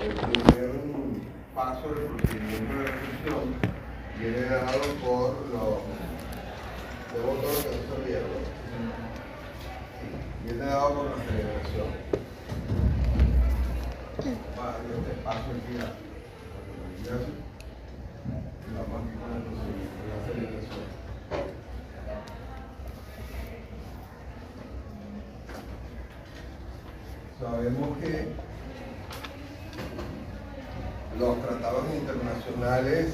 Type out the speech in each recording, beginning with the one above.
El primer paso del procedimiento de recepción viene dado por los... Debo todo lo que no se vieron. Viene dado por la celebración. Yo te paso aquí a vamos aquí con el procedimiento de la celebración. Sabemos que los tratados internacionales,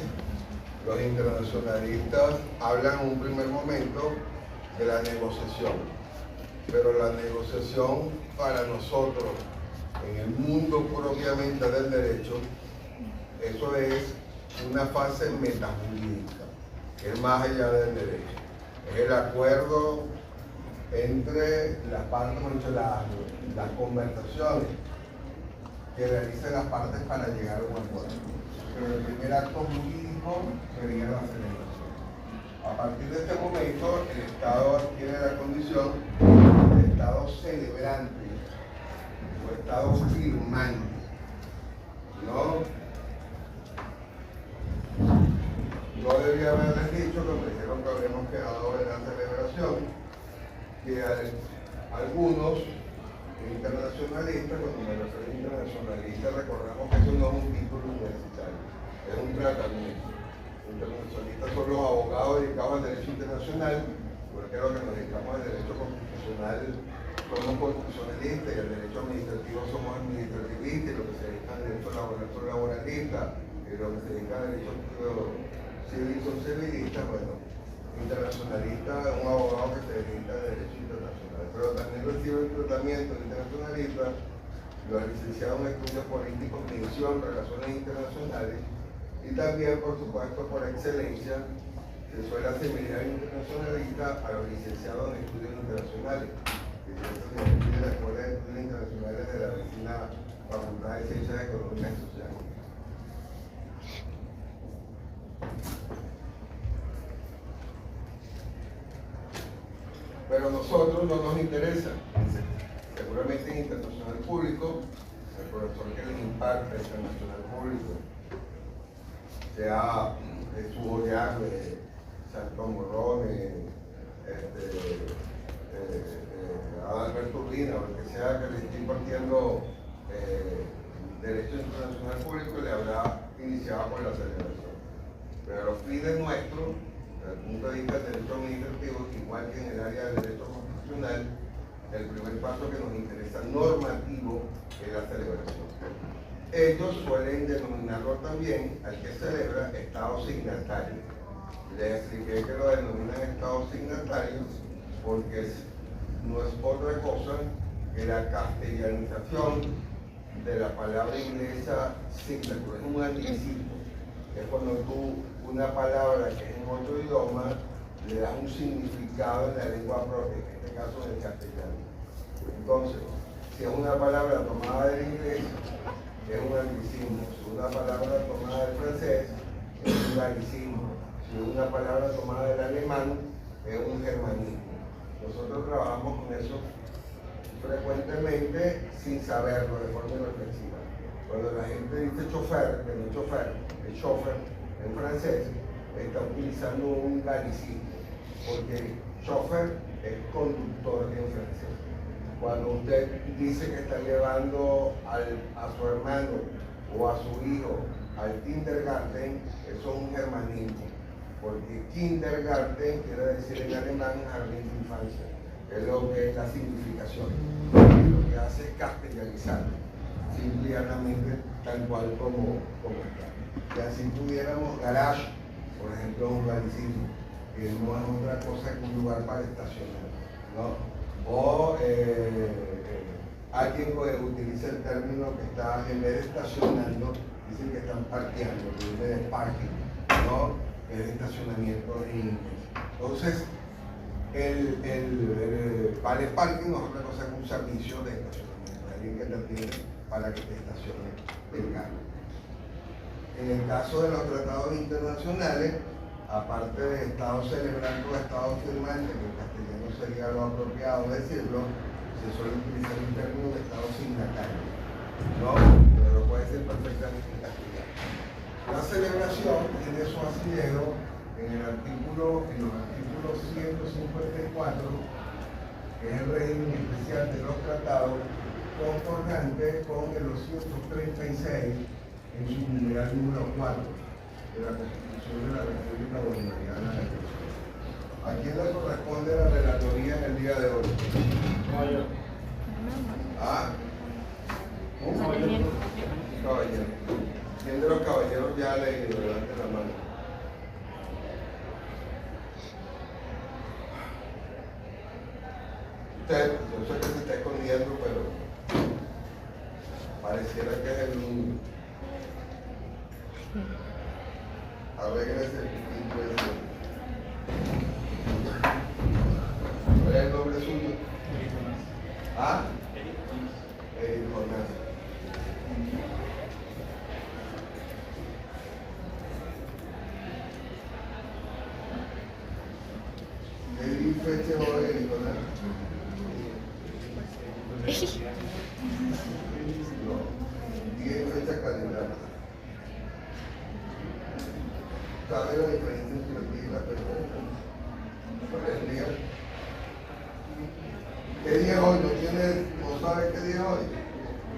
los internacionalistas hablan en un primer momento de la negociación, pero la negociación para nosotros, en el mundo propiamente del derecho, eso es una fase metajurídica, que es más allá del derecho. Es el acuerdo entre las partes, las conversaciones que realizan las partes para llegar a un acuerdo. Pero el primer acto jurídico sería la celebración. A partir de este momento, el Estado adquiere la condición de Estado celebrante o Estado firmante, ¿no? Yo debía haberles dicho, que me dijeron que habíamos quedado en la celebración, que algunos internacionalistas, cuando me refiero a internacionalistas, recordamos que eso no es un título universitario, es un tratamiento. Internacionalistas son los abogados dedicados al derecho internacional, porque lo que nos dedicamos al derecho constitucional somos constitucionalistas, y al derecho administrativo somos administrativistas, y lo que se dedica al derecho laboral son laboralistas, y lo que se dedica al derecho civil son civilistas. Bueno, internacionalista es un abogado que se dedica al derecho internacional, pero también recibe el tratamiento de internacionalista los licenciados en estudios políticos, mención, relaciones internacionales, y también, por supuesto, por excelencia, se suele asimilar internacionalista a los licenciados en estudios internacionales, licenciados de la Escuela de Estudios Internacionales de la Vecina Facultad de Ciencias Económicas y Sociales. Pero a nosotros no nos interesa. Seguramente en internacional público, el profesor que les imparte internacional público, sea Jesús Oriague, Santo Morrone, Adalberto Urbina, o el que sea que le esté impartiendo Derecho Internacional Público, le habrá iniciado con la celebración. Pero los fines nuestros, desde el punto de vista del derecho administrativo, igual que en el área del derecho constitucional, el primer paso que nos interesa normativo es la celebración. Ellos suelen denominarlo también, al que celebra, Estado signatario. Les expliqué que lo denominan Estado signatario porque no es otra cosa que la castellanización de la palabra inglesa signature, es un anglicismo. Es cuando tú una palabra que es en otro idioma le das un significado en la lengua propia, en este caso en el castellano. Entonces, si es una palabra tomada del inglés, es un anglicismo. Si es una palabra tomada del francés, es un galicismo. Si es una palabra tomada del alemán, es un germanismo. Nosotros trabajamos con eso frecuentemente sin saberlo de forma reflexiva. Cuando la gente dice chofer, que no es chofer, es chauffeur en francés, está utilizando un galicismo, porque chauffeur es conductor en francés. Cuando usted dice que está llevando a su hermano o a su hijo al kindergarten, eso es un germanismo, porque kindergarten quiere decir en alemán jardín de infancia, que es lo que es la significación. Lo que hace es castellanizar, simple y llanamente, tal cual como está. Y así tuviéramos garage, por ejemplo, un galicismo, que no es otra cosa que un lugar para estacionar, ¿no? O alguien utiliza el término que está, en vez de estacionando, dicen que están parqueando, en vez de parking, ¿no? Es estacionamiento en inglés. Entonces, el vale parking no es otra cosa que un servicio de estacionamiento, alguien que te atiende para que te estacione el carro. En el caso de los tratados internacionales, aparte de Estado celebrante o Estado firmante, que en castellano sería lo apropiado decirlo, se suele utilizar el término de Estado signatario, ¿no? Pero puede ser celebración tiene su asidero en los artículos 154, que es el régimen especial de los tratados, concordante con el 236 en su numeral número 4 de la Constitución de la República Bolivariana de Venezuela. ¿A quién le corresponde la relatoría en el día de hoy? ¿Ah? ¿Un caballero? Caballero. ¿Quién de los caballeros ya ha leído? Levante la mano. Usted, yo sé que se está escondiendo, pero pareciera que es el único. Arréglese el impuesto. ¿Cuál es el nombre suyo? ¿Ah? Eric Jonás. ¿Qué fecha hoy, Eric Jonás? No. 10 fechas calendario. ¿Sabe la diferencia entre el día y la fecha? ¿Cuál es el día? ¿Qué día es hoy? ¿No sabe qué día es hoy?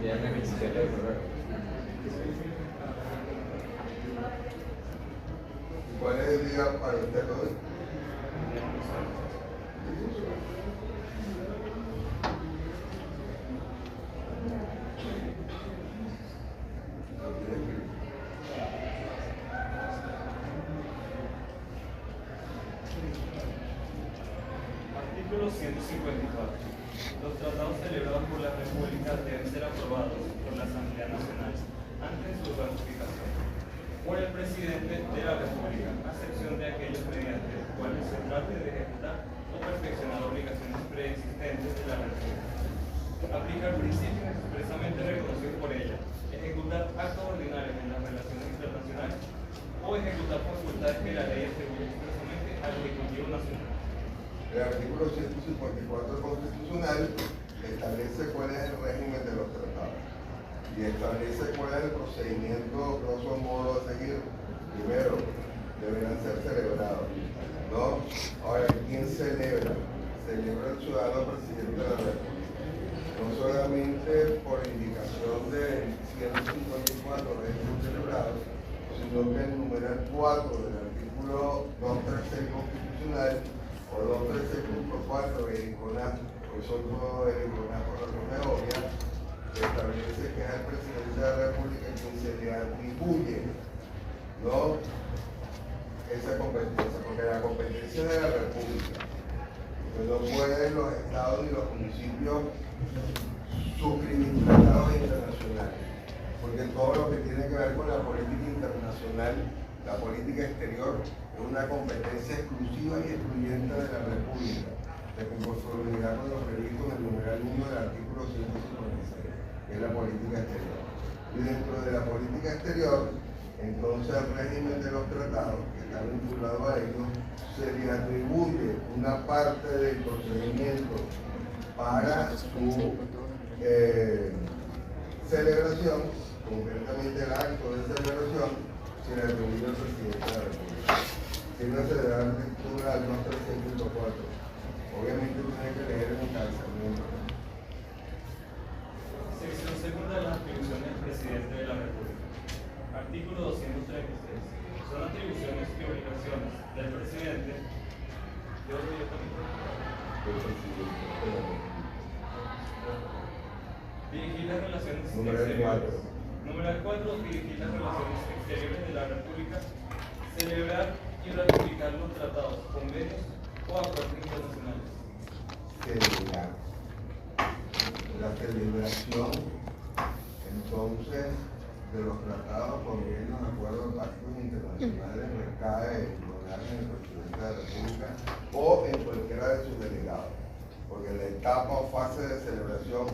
Viernes 27 de febrero. ¿Cuál es el día para usted hoy? Artículo 154. Los tratados celebrados por la República deben ser aprobados por la Asamblea Nacional antes de su ratificación por el presidente de la República, a excepción de aquellos mediante los cuales se trate de ejecutar o perfeccionar obligaciones preexistentes de la República. Aplicar principios expresamente reconocidos por ella, ejecutar actos ordinarios en las relaciones internacionales o ejecutar facultades que la ley atribuye expresamente al Ejecutivo Nacional. El artículo 154 constitucional establece cuál es el régimen de los tratados y establece cuál es el procedimiento grosso modo a seguir. Primero, deberán ser celebrados, ¿no? Ahora, ¿quién celebra? Celebra el ciudadano presidente de la República. No solamente por indicación de 154 régimen celebrado, sino que el numeral 4 del artículo 236 constitucional o 236.4 Ericonaz, hoy son todos Ericonaz por razón de obvia, establece que es el presidente de la República quien se le atribuye, ¿no?, esa competencia, porque la competencia es de la República. Entonces no pueden los estados ni los municipios suscribir tratados internacionales, porque todo lo que tiene que ver con la política internacional, la política exterior, es una competencia exclusiva y excluyente de la República, de conformidad con lo previsto en el numeral 1 del artículo 156, que es la política exterior. Y dentro de la política exterior, entonces el régimen de los tratados, que está vinculado a ellos, se le atribuye una parte del procedimiento para su celebración, concretamente el acto de celebración, se le atribuye al presidente de la República. Tiene que dar lectura al 236.4. Obviamente tiene que leer en casa. Sección segunda de las atribuciones del presidente de la República. Artículo 236. Son atribuciones y obligaciones del presidente. Dirigir las relaciones exteriores. Número 4. Dirigir las relaciones exteriores de la República. Celebrar y ratificar los tratados, convenios o acuerdos internacionales. Celebrar. La celebración, entonces, de los tratados, convenios, acuerdos, pactos internacionales recae en el presidente de la República o en cualquiera de sus delegados, porque la etapa o fase de celebración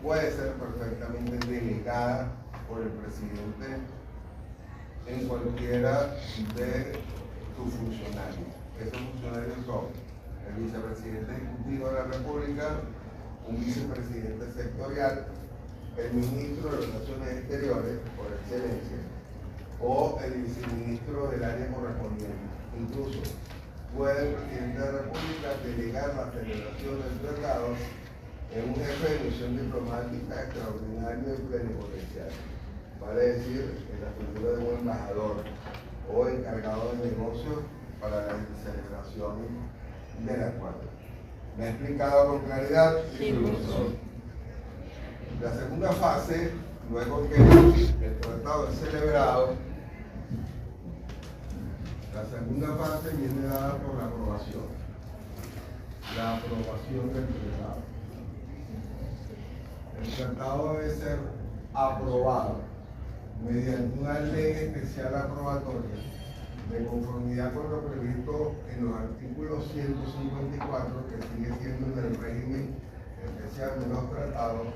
puede ser perfectamente delegada por el presidente en cualquiera de sus funcionarios. Esos funcionarios son el vicepresidente ejecutivo de la República, un vicepresidente sectorial, el ministro de Relaciones Exteriores, por excelencia, o el viceministro del área correspondiente. Incluso puede el presidente de la República delegar la celebración del tratado en un jefe de misión diplomática extraordinario y plenipotenciario, vale decir, en la figura de un embajador o encargado de negocios para la celebración del acuerdo. ¿Me he explicado con claridad? Sí, profesor. La segunda fase, luego que el tratado es celebrado, la segunda fase viene dada por la aprobación. La aprobación del tratado. El tratado debe ser aprobado mediante una ley especial aprobatoria de conformidad con lo previsto en los artículos 154, que sigue siendo en el régimen especial de los tratados,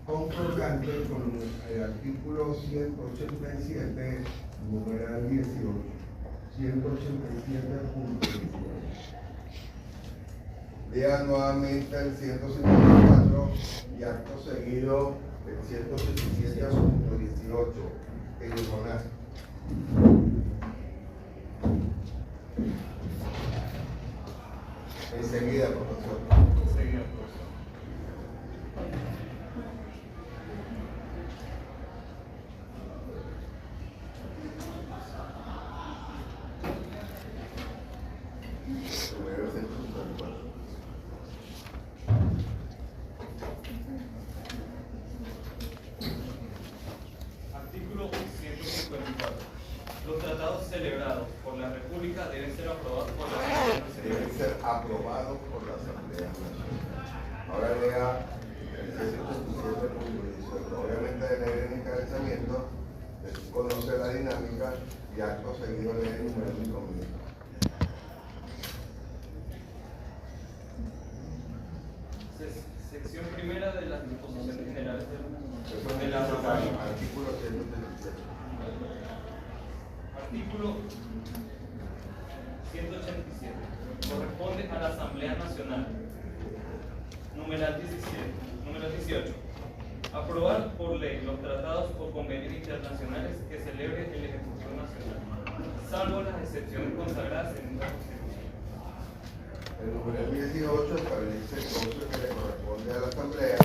concordante con el artículo 187, numeral 18, 187.18. Lea nuevamente el 154 y acto seguido el 187.18 en el Jonás. Enseguida, profesor. Enseguida, profesor. Primero 154. Artículo 154. Los tratados celebrados por la República deben ser aprobados por la Asamblea Deben Nacional. ser aprobados por la Asamblea Nacional. Ahora lea el 187.18. Obviamente de leer el encabezamiento, conoce la dinámica y acto seguido lee el número y comienza. Sección primera de las disposiciones generales de la Artículo 187. Artículo 187. Corresponde a la Asamblea Nacional. Numeral 18. Aprobar por ley los tratados o convenios internacionales que celebre el Ejecutivo Nacional, salvo las excepciones consagradas en esta Constitución. El numeral 18 establece el control que le corresponde a la Asamblea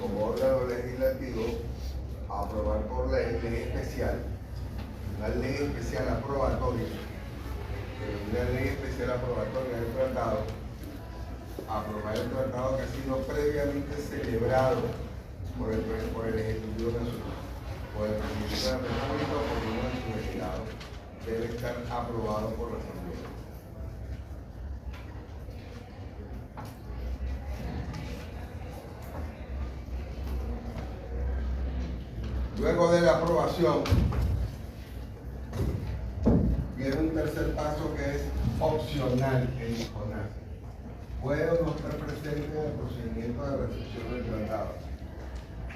como órgano legislativo aprobar por ley especial, una ley especial aprobatoria, del tratado, aprobar el tratado que ha sido previamente celebrado por el Ejecutivo Nacional, por el Presidente de la República o por uno de sus delegados. Debe estar aprobado por la Asamblea. Luego de la aprobación, viene un tercer paso que es opcional en el Jonás. Puede o no estar presente en el procedimiento de recepción del tratado.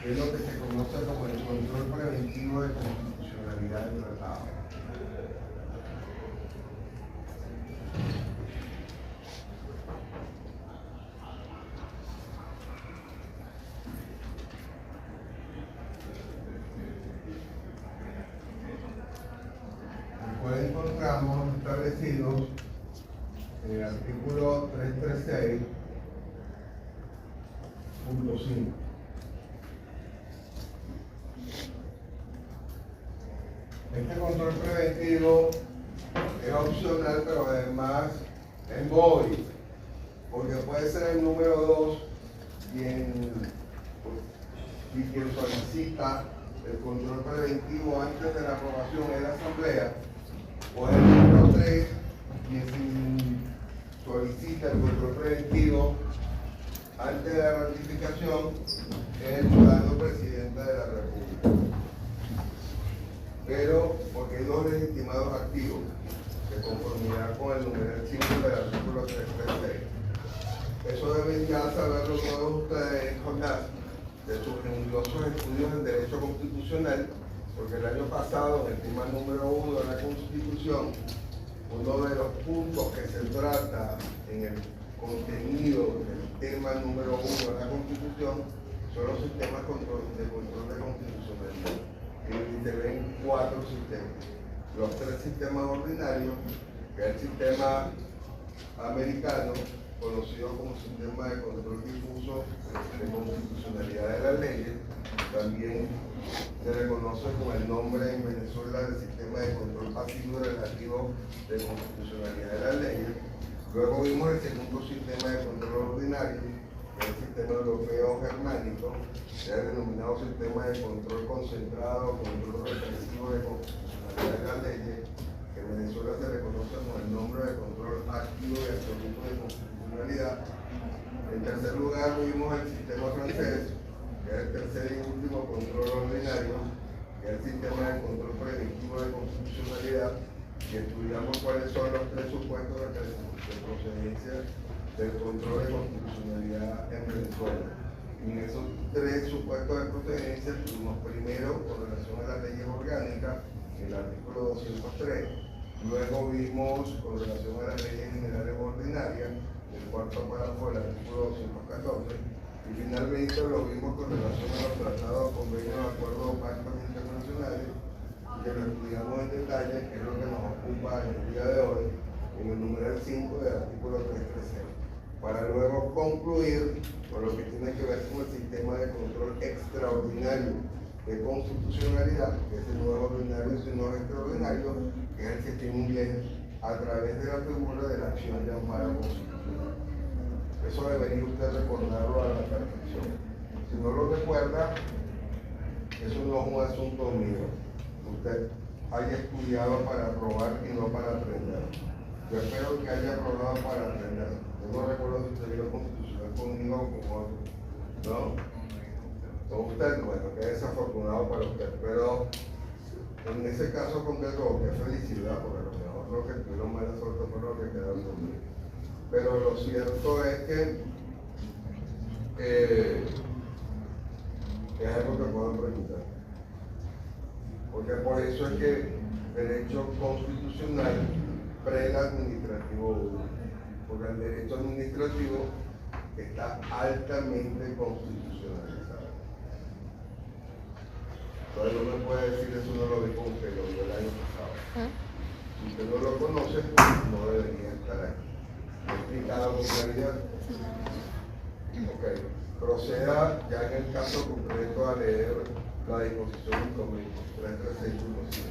Es lo que se conoce como el control preventivo de constitucionalidad del tratado. Después encontramos establecidos en el artículo 336.5. Este control preventivo es opcional, pero además es móvil, porque puede ser el número 2 quien solicita el control preventivo antes de la aprobación en la Asamblea, o el número 3 quien solicita el control preventivo antes de la ratificación es el ciudadano presidente de la República. Pero porque hay dos legitimados activos, de conformidad con el numeral 5 del artículo 336. Eso deben ya saberlo todos ustedes, Jonás, de sus rigurosos estudios en Derecho Constitucional, porque el año pasado, en el tema número 1 de la Constitución, uno de los puntos que se trata en el contenido del tema número 1 de la Constitución son los sistemas de control de constitucionalidad. Y se ven 4 sistemas. Los tres sistemas ordinarios, que es el sistema americano, conocido como sistema de control difuso de constitucionalidad de las leyes, también se le conoce con el nombre en Venezuela del sistema de control pasivo relativo de constitucionalidad de las leyes. Luego vimos el segundo sistema de control ordinario, que es el sistema europeo germánico, que es el denominado sistema de control concentrado, control represivo de constitucionalidad de las leyes, que en Venezuela se le conoce con el nombre de control activo y absoluto de constitucionalidad. En tercer lugar vimos el sistema francés, que es el tercer y último control ordinario, que es el sistema de control preventivo de constitucionalidad, y estudiamos cuáles son los tres supuestos de procedencia del control de constitucionalidad en Venezuela. En esos tres supuestos de procedencia tuvimos primero con relación a las leyes orgánicas, el artículo 203, luego vimos con relación a las leyes generales ordinarias, el cuarto párrafo del artículo 214, y finalmente lo vimos con relación a los tratados, convenios, acuerdos, pactos internacionales, que lo estudiamos en detalle, que es lo que nos ocupa en el día de hoy, en el numeral 5 del artículo 330, para luego concluir con lo que tiene que ver con el sistema de control extraordinario de constitucionalidad, que es el nuevo ordinario y el nuevo extraordinario, que es el que tiene inglés a través de la figura de la acción de amparo constitucional. Eso debería usted recordarlo a la perfección. Si no lo recuerda, eso no es un asunto mío. Usted haya estudiado para aprobar y no para aprender. Yo espero que haya aprobado para aprender. Yo no recuerdo si usted vio constitucional conmigo o con otro. ¿No? Con usted, bueno, que es desafortunado para usted. Pero en ese caso concreto, qué felicidad, porque a lo mejor los que tuvieron mala suerte fueron los que quedaron conmigo. Pero lo cierto es que es algo que puedo preguntar. Porque por eso es que derecho constitucional prela administrativo, porque el derecho administrativo está altamente constitucionalizado. Entonces no me puede decir eso, no lo dijo usted, lo vio el año pasado. Si usted no lo conoce, no debería estar aquí. ¿Me he explicado con claridad? Ok, proceda ya en el caso concreto a leer la disposición del convenio 33615.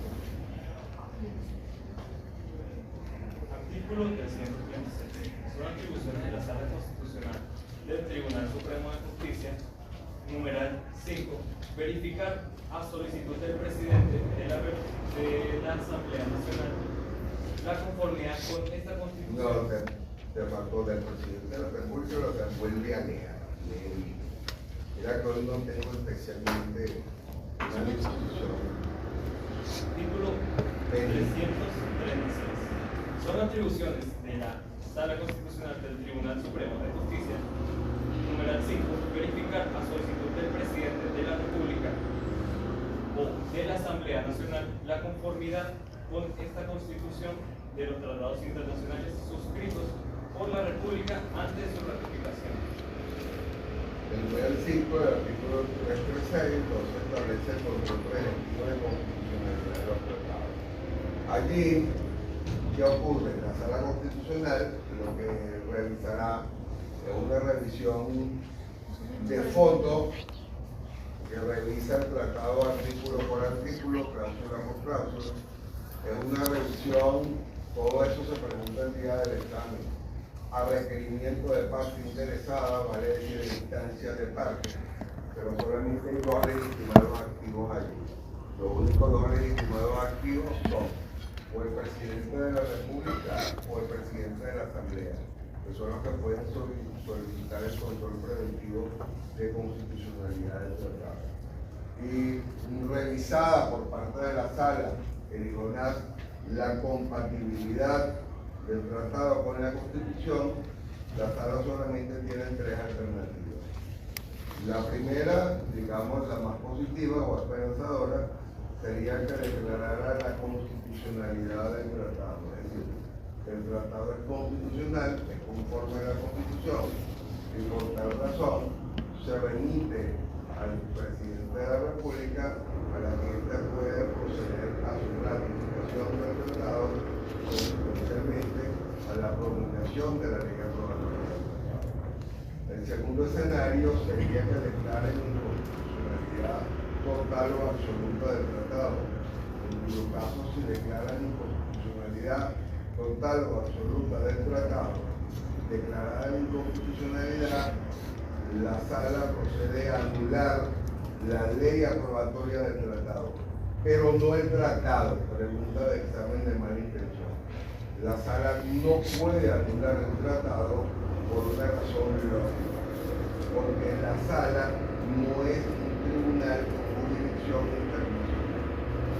Artículo 327. Son atribuciones de la Sala Constitucional del Tribunal Supremo de Justicia, numeral 5, verificar a solicitud del presidente de la Asamblea Nacional la conformidad con esta Constitución. No, te faltó del presidente de la República, lo que vuelve a leer. Mira que hoy no tengo especialmente una discusión. Artículo 336. Son atribuciones de la Sala Constitucional del Tribunal Supremo de Justicia, numeral 5, verificar a solicitud del presidente de la República o de la Asamblea Nacional la conformidad con esta Constitución de los tratados internacionales suscritos por la República antes de su ratificación. El numeral 5 del artículo 336 entonces establece el control preventivo de constitucionalidad de los tratados. Allí, ¿qué ocurre? La Sala Constitucional lo que realizará es una revisión de fondo que revisa el tratado artículo por artículo, cláusula por cláusula. Es una revisión, todo eso se pregunta el día del examen, a requerimiento de parte interesada, vale decir, de instancias de parte, pero solamente hay dos legitimados activos allí. Los únicos dos legitimados activos son o el presidente de la República o el presidente de la Asamblea, que son los que pueden solicitar el control preventivo de constitucionalidad del tratado. Y revisada por parte de la Sala la compatibilidad del tratado con la Constitución, la Sala solamente tiene tres alternativas. La primera, digamos la más positiva o esperanzadora, sería que declarara la constitucionalidad del tratado, es decir, que el tratado es constitucional, es conforme a la Constitución, y por tal razón se remite al presidente de la República para que éste pueda proceder a su aplicación de la ley aprobatoria del tratado. El segundo escenario sería que declaren inconstitucionalidad total o absoluta del tratado, en cuyo caso si declaran inconstitucionalidad total o absoluta del tratado, declarada la inconstitucionalidad, la sala procede a anular la ley aprobatoria del tratado, pero no el tratado. Pregunta de examen de mala intención. La sala no puede anular el tratado por una razón lógica, porque la sala no es un tribunal con jurisdicción internacional,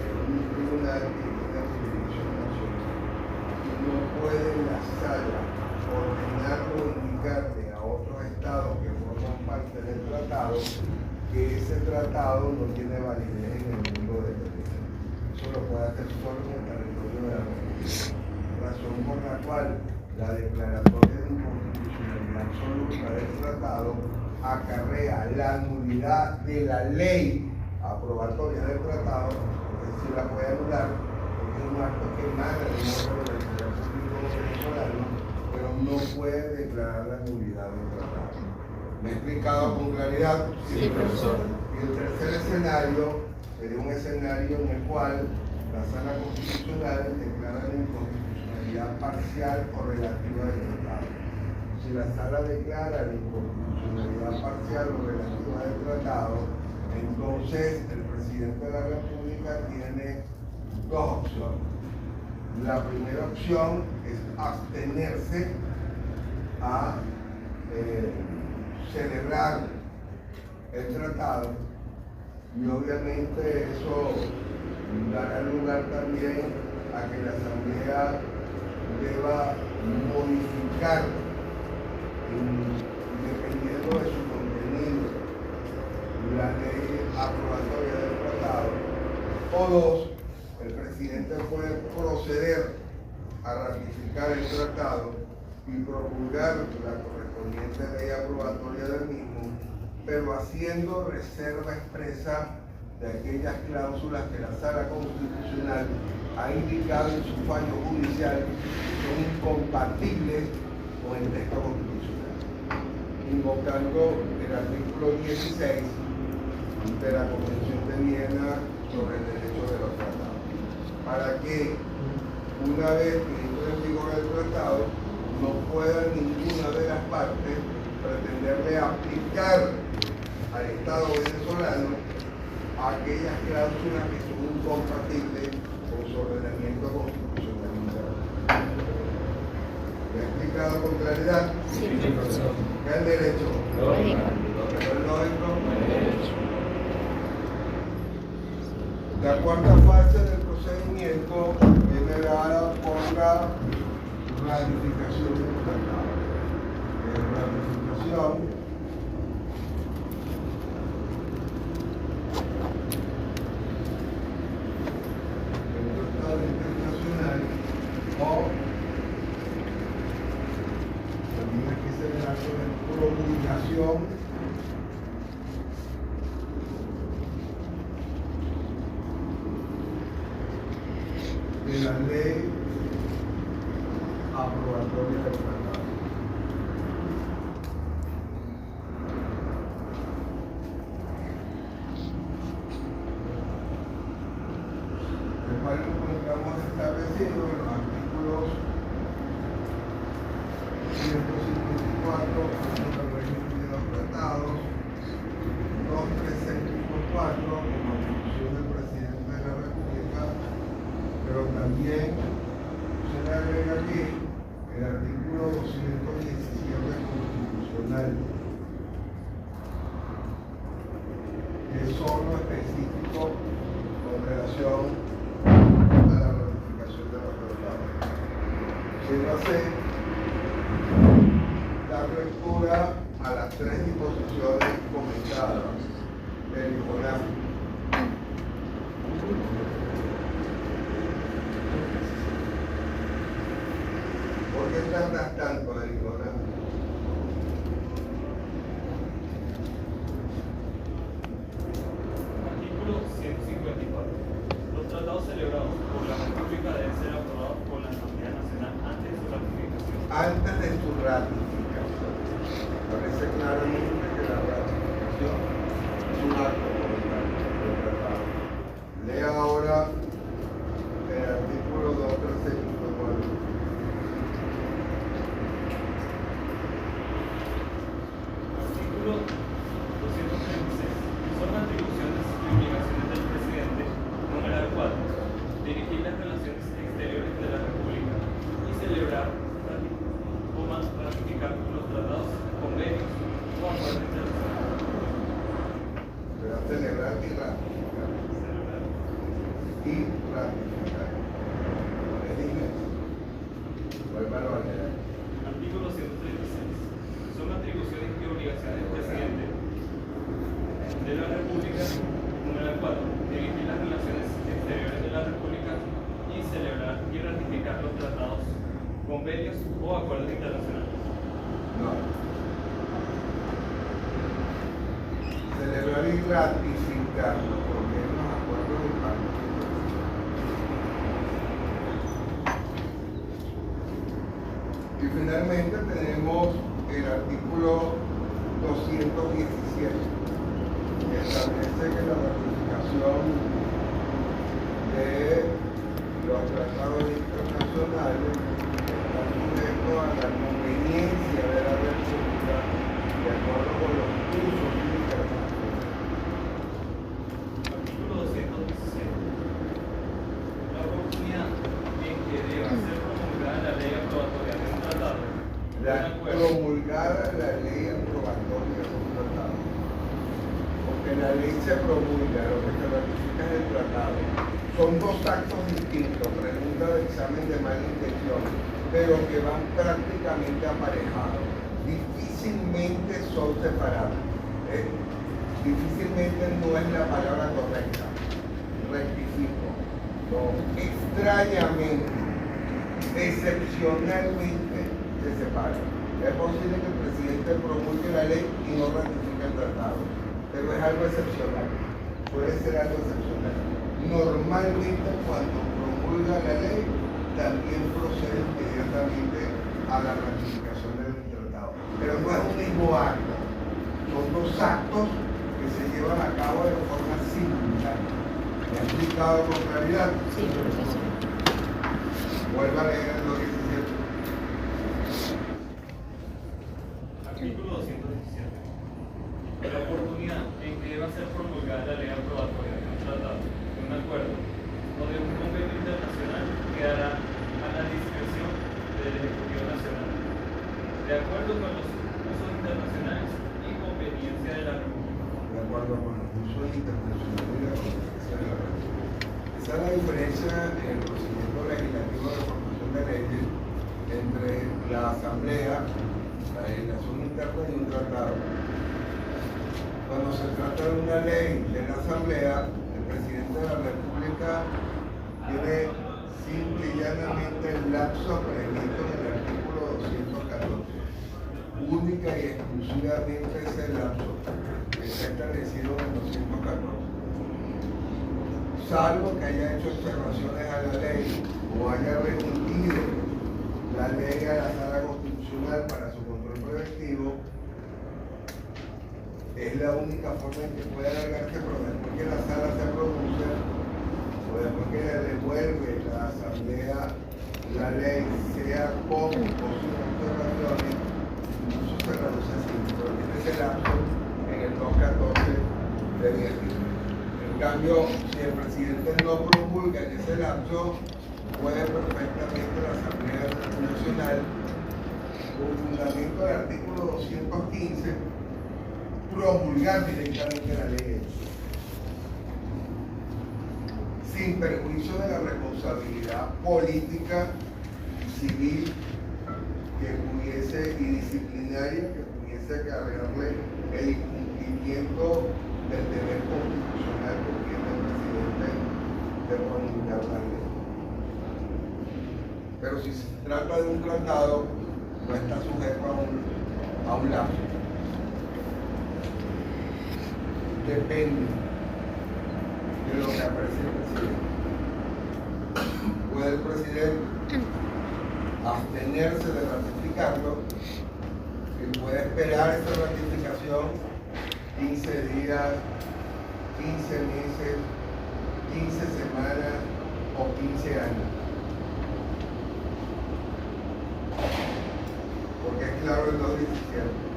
es un tribunal que tiene jurisdicción nacional. Y no puede la sala ordenar o indicarle a otros estados que forman parte del tratado que ese tratado no tiene validez en el mundo del derecho. Eso lo puede hacer solo en el territorio de la República. Razón por la cual la declaratoria de inconstitucionalidad absoluta del tratado acarrea la nulidad de la ley aprobatoria del tratado, porque si la puede anular, porque es un acto que emana del órgano del poder público venezolano, pero no puede declarar la nulidad del tratado. ¿Me he explicado con claridad? Sí, profesor. Y el tercer escenario sería un escenario en el cual la sala constitucional declara la inconstitucionalidad parcial o relativa del tratado. Si la sala declara la inconstitucionalidad parcial o relativa del tratado, entonces el presidente de la República tiene dos opciones. La primera opción es abstenerse a celebrar el tratado, y obviamente eso dará lugar también a que la Asamblea deba modificar, dependiendo de su contenido, la ley aprobatoria del tratado. O dos, el presidente puede proceder a ratificar el tratado y promulgar la correspondiente ley aprobatoria del mismo, pero haciendo reserva expresa de aquellas cláusulas que la Sala Constitucional ha indicado en su fallo judicial que son incompatibles con el texto constitucional, invocando el artículo 16 de la Convención de Viena sobre el derecho de los tratados, para que una vez que entre en vigor el tratado no pueda ninguna de las partes pretenderle aplicar al Estado venezolano aquellas cláusulas que son incompatibles con su ordenamiento constitucional interno. ¿Me he explicado con claridad? Sí, profesor. ¿Qué es el derecho? Lógico. ¿Qué es el lógico? La cuarta fase del procedimiento viene dada por la ratificación del tratado. Ratificación internacional, o también aquí se le da sobre promulgación de la ley aprobatoria del tratado. El cual encontramos establecido en los artículos 154 del régimen de los tratados, 2364 como atribución del presidente de la República, pero también se le agrega aquí el artículo 217 constitucional, que es solo específico con relación a la ratificación de los tratados. Quiero hacer dar lectura a las tres disposiciones comentadas del IJONAF. ¿Por qué tardas tanto del IJONAF? Artículo 154. Los tratados celebrados por la República deben ser aprobados por la Asamblea Nacional antes de su ratificación. Antes de su ratificación. Parece claramente que la ratificación es un acto voluntario del tratado. Lea ahora el artículo 236.9. Artículo 236. Son atribuciones y obligaciones del presidente, numeral 4, dirigir las relaciones exteriores de la República y celebrar o ratificar los tratados, convenios o acuerdos internacionales. Pero celebrar y ratificar. Celebrar. Y ratificar. Es inglés. Vuélvalo a leer. Artículo 136. Son atribuciones y obligaciones del presidente de la República, número 4, dirigir las relaciones exteriores de la República y celebrar y ratificar los tratados, convenios o acuerdos internacionales. No. Celebrar y ratificarlo, porque es los acuerdos de paz. Y finalmente tenemos el artículo 217, que establece que la ratificación de los tratados internacionales está sujeto a la conveniencia de la República de acuerdo con los usos internacionales. Artículo 217. La oportunidad en que deba ser promulgada la ley aprobatoria de un tratado, La un acuerdo, promulgada la ley aprobatoria de un tratado. Porque la ley se promulga, lo que se ratifica es el tratado. Son dos actos distintos, pregunta de examen de mala intención, pero que van prácticamente aparejados. Difícilmente son separados. Difícilmente no es la palabra correcta. Rectifico. No, extrañamente, excepcionalmente se separan. Es posible que el presidente promulgue la ley y no ratifique el tratado, pero es algo excepcional. Puede ser algo excepcional. Normalmente cuando promulga la ley, también procede inmediatamente a la ratificación del tratado. Pero no es un mismo acto. Son dos actos que se llevan a cabo de forma simultánea. ¿Me ha explicado con claridad? Sí, profesor. Vuelva a leer el 217. artículo 217. La oportunidad en que deba ser promulgada la ley aprobatoria de un tratado, de un acuerdo o de un convenio internacional quedará a la discreción del Ejecutivo Nacional, de acuerdo con los usos internacionales y conveniencia de la República. De acuerdo con los usos internacionales y la conveniencia de la República. Esa es la diferencia en el procedimiento legislativo de formación de leyes entre la Asamblea, la legislación interna y un tratado. Cuando se trata de una ley de la Asamblea, el presidente de la República tiene simple y llanamente el lapso previsto en el artículo 214. Única y exclusivamente ese lapso que está establecido en el 214. Salvo que haya hecho observaciones a la ley o haya remitido la ley a la Sala Constitucional para su control preventivo, es la única forma en que puede alargarse, pero después que la Sala se produce o después que le devuelve la Asamblea la ley, sea con o sin observaciones, incluso se reduce así, pero tiene ese lapso en el 214 de 10 días. En cambio, si el presidente no promulga en ese lapso, puede perfectamente la Asamblea Nacional, con fundamento del artículo 215, promulgar directamente la ley, sin perjuicio de la responsabilidad política y civil que pudiese, y disciplinaria que pudiese acarrearle el incumplimiento del deber constitucional que tiene el presidente de promulgar la ley. Pero si se trata de un tratado, no está sujeto a un lapso. Depende de lo que aprecie el presidente. Puede el presidente abstenerse de ratificarlo puede esperar esta ratificación 15 días, 15 meses, 15 semanas o 15 años. Porque es claro el 217.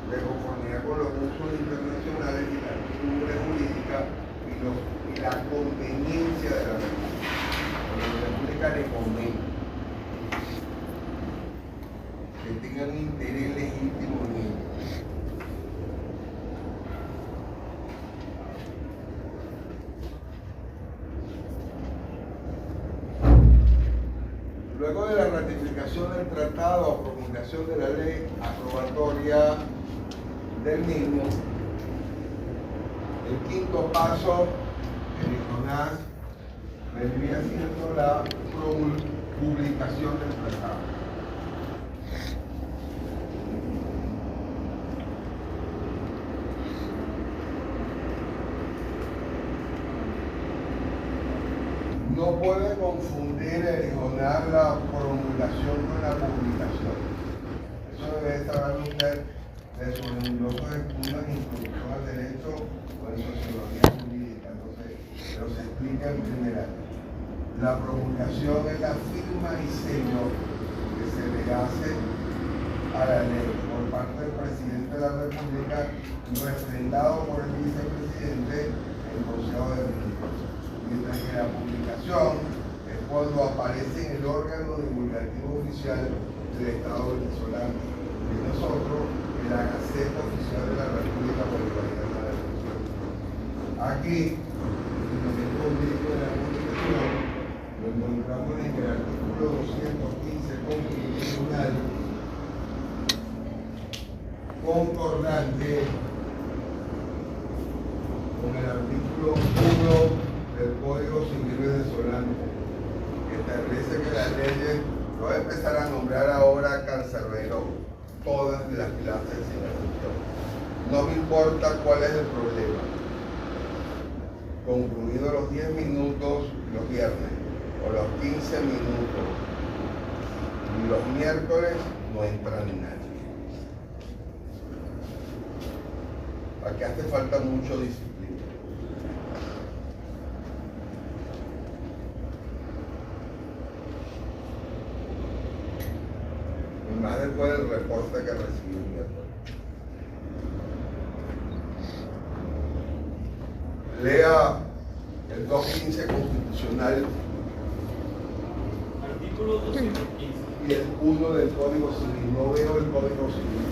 De conformidad con los usos internacionales y la costumbre jurídica y la conveniencia de la República. A la República le conviene que tengan un interés legítimo en ello. Luego de la ratificación del tratado o promulgación de la ley aprobatoria del mismo, el quinto paso, el ICONAS, vendría siendo la publicación del tratado. No puede confundir el ICONAS la promulgación con la publicación. Eso debe saber usted de sus numerosos estudios en introducción al derecho o en sociología jurídica. Entonces, pero se explica en primera. La promulgación es la firma y sello que se le hace a la ley por parte del presidente de la República, refrendado por el vicepresidente en el Consejo de Ministros. Mientras que la publicación es cuando aparece en el órgano divulgativo oficial del Estado venezolano. Y nosotros, en la Gaceta Oficial de la República Bolivariana de Venezuela. Aquí, en el documento jurídico de la Constitución, lo encontramos en el artículo 215 constitucional, concordante con el artículo 1 del Código Civil venezolano, que establece que las leyes, voy a empezar a nombrar ahora cancerbero, todas las clases sin excepción. No me importa cuál es el problema. Concluidos los 10 minutos los viernes o los 15 minutos los miércoles, no entra nadie. Aquí hace falta mucho disciplina. Más después del reporte que recibí el miércoles. Lea el 215 constitucional Artículo 215. y el 1 del Código Civil. No veo el Código Civil.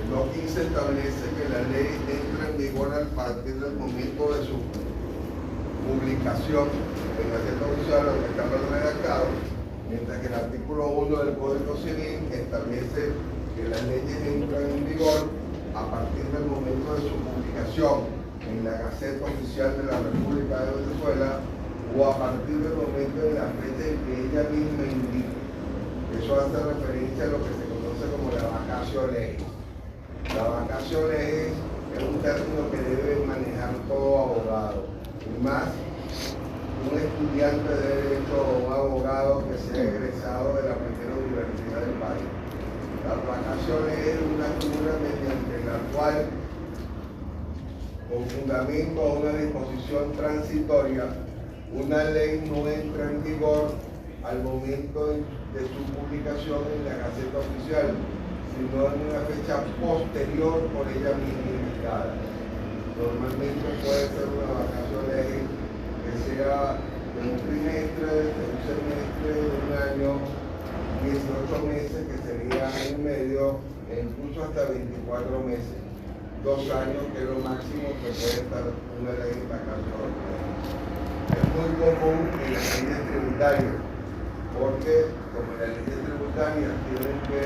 El 215 establece que la ley entra en vigor a partir del momento de su publicación en la Gaceta Oficial, lo que está redactado, mientras que el artículo 1 del Código Civil establece que las leyes entran en vigor a partir del momento de su publicación en la Gaceta Oficial de la República de Venezuela o a partir del momento de la fecha en que ella misma indique. Eso hace referencia a lo que se conoce como la vacatio legis. La vacatio legis es un término que debe manejar todo abogado, y más un estudiante de derecho o un abogado que sea egresado de la primera universidad del país. La vacatio legis es una figura mediante la cual, con fundamento a una disposición transitoria, una ley no entra en vigor al momento de su publicación en la Gaceta Oficial, sino en una fecha posterior por ella misma indicada. Normalmente puede ser una vacatio legis que sea de un trimestre, de un semestre, de un año, 18 meses, que sería año y medio, e incluso hasta 24 meses. 2 años, que es lo máximo que puede estar una ley en vacatio legis. Es muy común en las leyes tributarias, porque como las leyes tributarias tienen que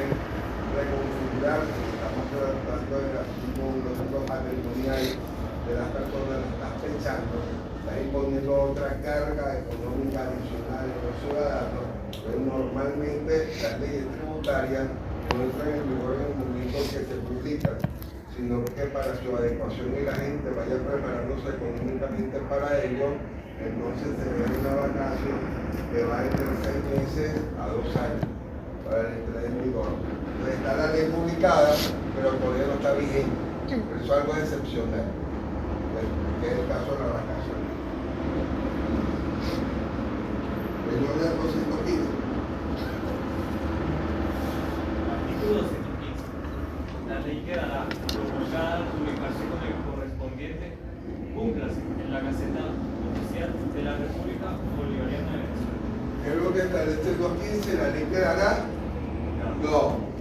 reconfigurarse, estamos tratando del asunto patrimonial de las personas, estás pensando, estás imponiendo otra carga económica adicional en los ciudadanos, pero normalmente las leyes tributarias no entran en vigor en el momento que se publican, sino que para su adecuación y la gente vaya preparándose económicamente para ello, entonces se ve una vacación que va entre 6 meses a 2 años para la entrada en vigor. Entonces está la ley publicada, pero todavía no está vigente. Pero eso es algo excepcional, que es el caso de la vacación. El orden del 215. Artículo 215. La ley quedará promulgada en publicación correspondiente, cúmplase en la Gaceta Oficial de la República Bolivariana de Venezuela. ¿Qué es lo que establece el 215? ¿La ley quedará? No.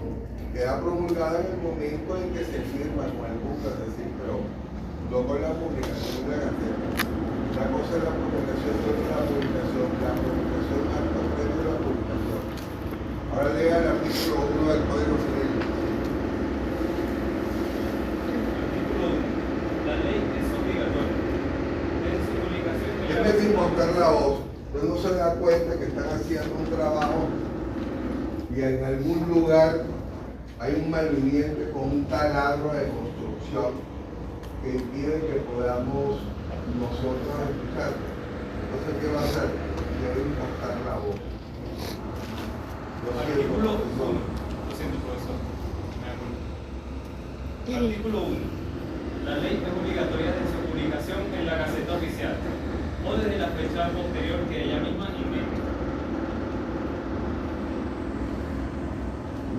Queda promulgada en el momento en que se firma con el cúmplase, es decir, pero no con la publicación de la Gaceta. La cosa es la publicación, no es la publicación. La publicación acto previo de la publicación. Ahora lea el artículo 1 del Código Civil. Artículo 1. La ley es obligatoria. En su publicación en la Tiene que importar la voz. Pero no se da cuenta que están haciendo un trabajo y en algún lugar hay un malviviente con un taladro de construcción que impide que podamos nosotros escuchar. Entonces, ¿qué va a hacer? Debe importar la voz. Artículo 1. Lo siento, profesor. Me acuerdo. Artículo 1. La ley es obligatoria de su publicación en la Gaceta Oficial o desde la fecha posterior que ella misma indique.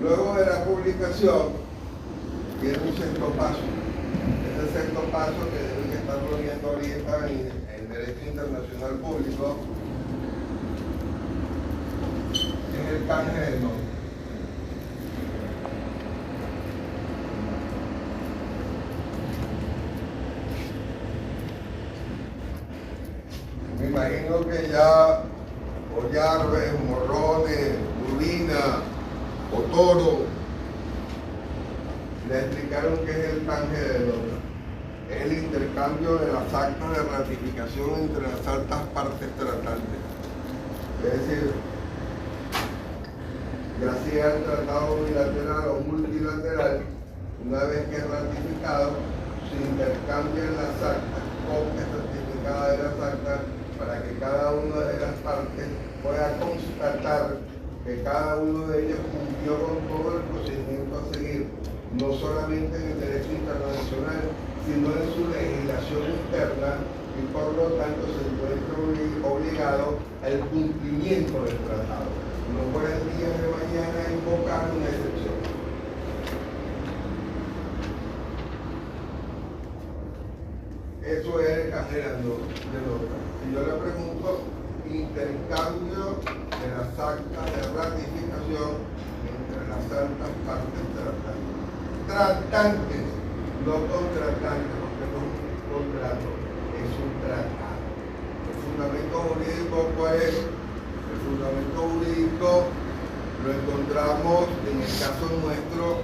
Luego de la publicación, viene un sexto paso. Ese sexto paso que deben estarlo viendo ahorita en Derecho Internacional Público es el canje del nombre. Me imagino que ya Ollarves, Morrones, Urbina o Toro le explicaron qué es el canje del nombre. Es el intercambio de las actas de ratificación entre las altas partes tratantes. Es decir, ya sea el tratado bilateral o multilateral, una vez que es ratificado, se intercambian las actas, copias certificadas de las actas, para que cada una de las partes pueda constatar que cada uno de ellos cumplió con todo el procedimiento a seguir, no solamente en el derecho internacional, sino en su legislación interna, y por lo tanto se encuentra obligado al cumplimiento del tratado. No puede el día de mañana invocar una excepción. Eso es el canjerando de nota. Si yo le pregunto, intercambio de las actas de ratificación entre las altas partes tratantes. Tratantes, no contratantes, porque no es un contrato, es un tratado. El fundamento jurídico, ¿cuál es? El fundamento jurídico lo encontramos en el caso nuestro.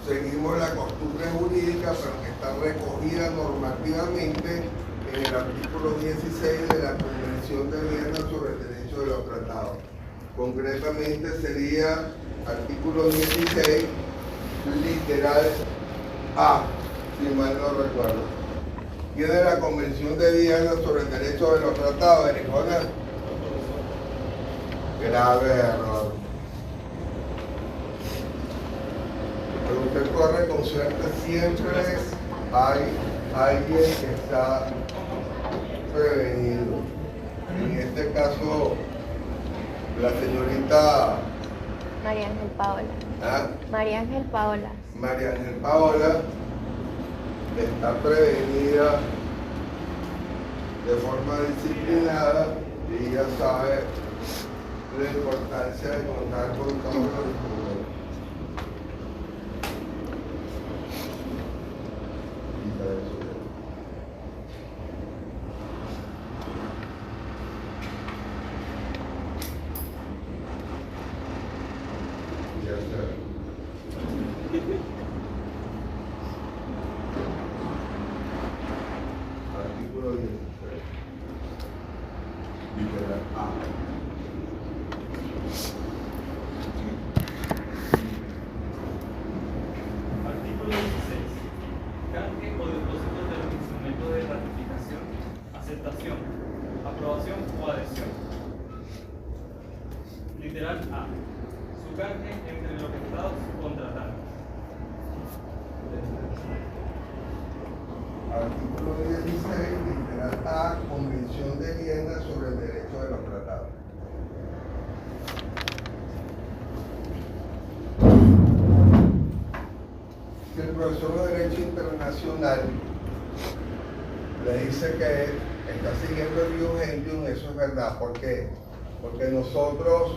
Seguimos la costumbre jurídica, pero que está recogida normativamente en el artículo 16 de la Convención de Viena sobre el Derecho de los Tratados. Concretamente sería artículo 16, literal A, si mal no recuerdo. Tiene la Convención de Viena sobre el Derecho de los Tratados, Ericona. Grave error. Pero usted corre con suerte, siempre hay alguien que está prevenido. En este caso, la señorita María Ángel Paola. ¿ah? María Ángel Paola. María Ángel Paola está prevenida de forma disciplinada y ya sabe la importancia de contar con todos los instrumentos. Ya está. Artículo 16. Literal A. Artículo canje entre los estados contratantes. Artículo 16, literal A, Convención de Viena sobre el derecho de los tratados. Si el profesor de Derecho Internacional le dice que está siguiendo el Ius Gentium, eso es verdad. ¿Por qué? Porque nosotros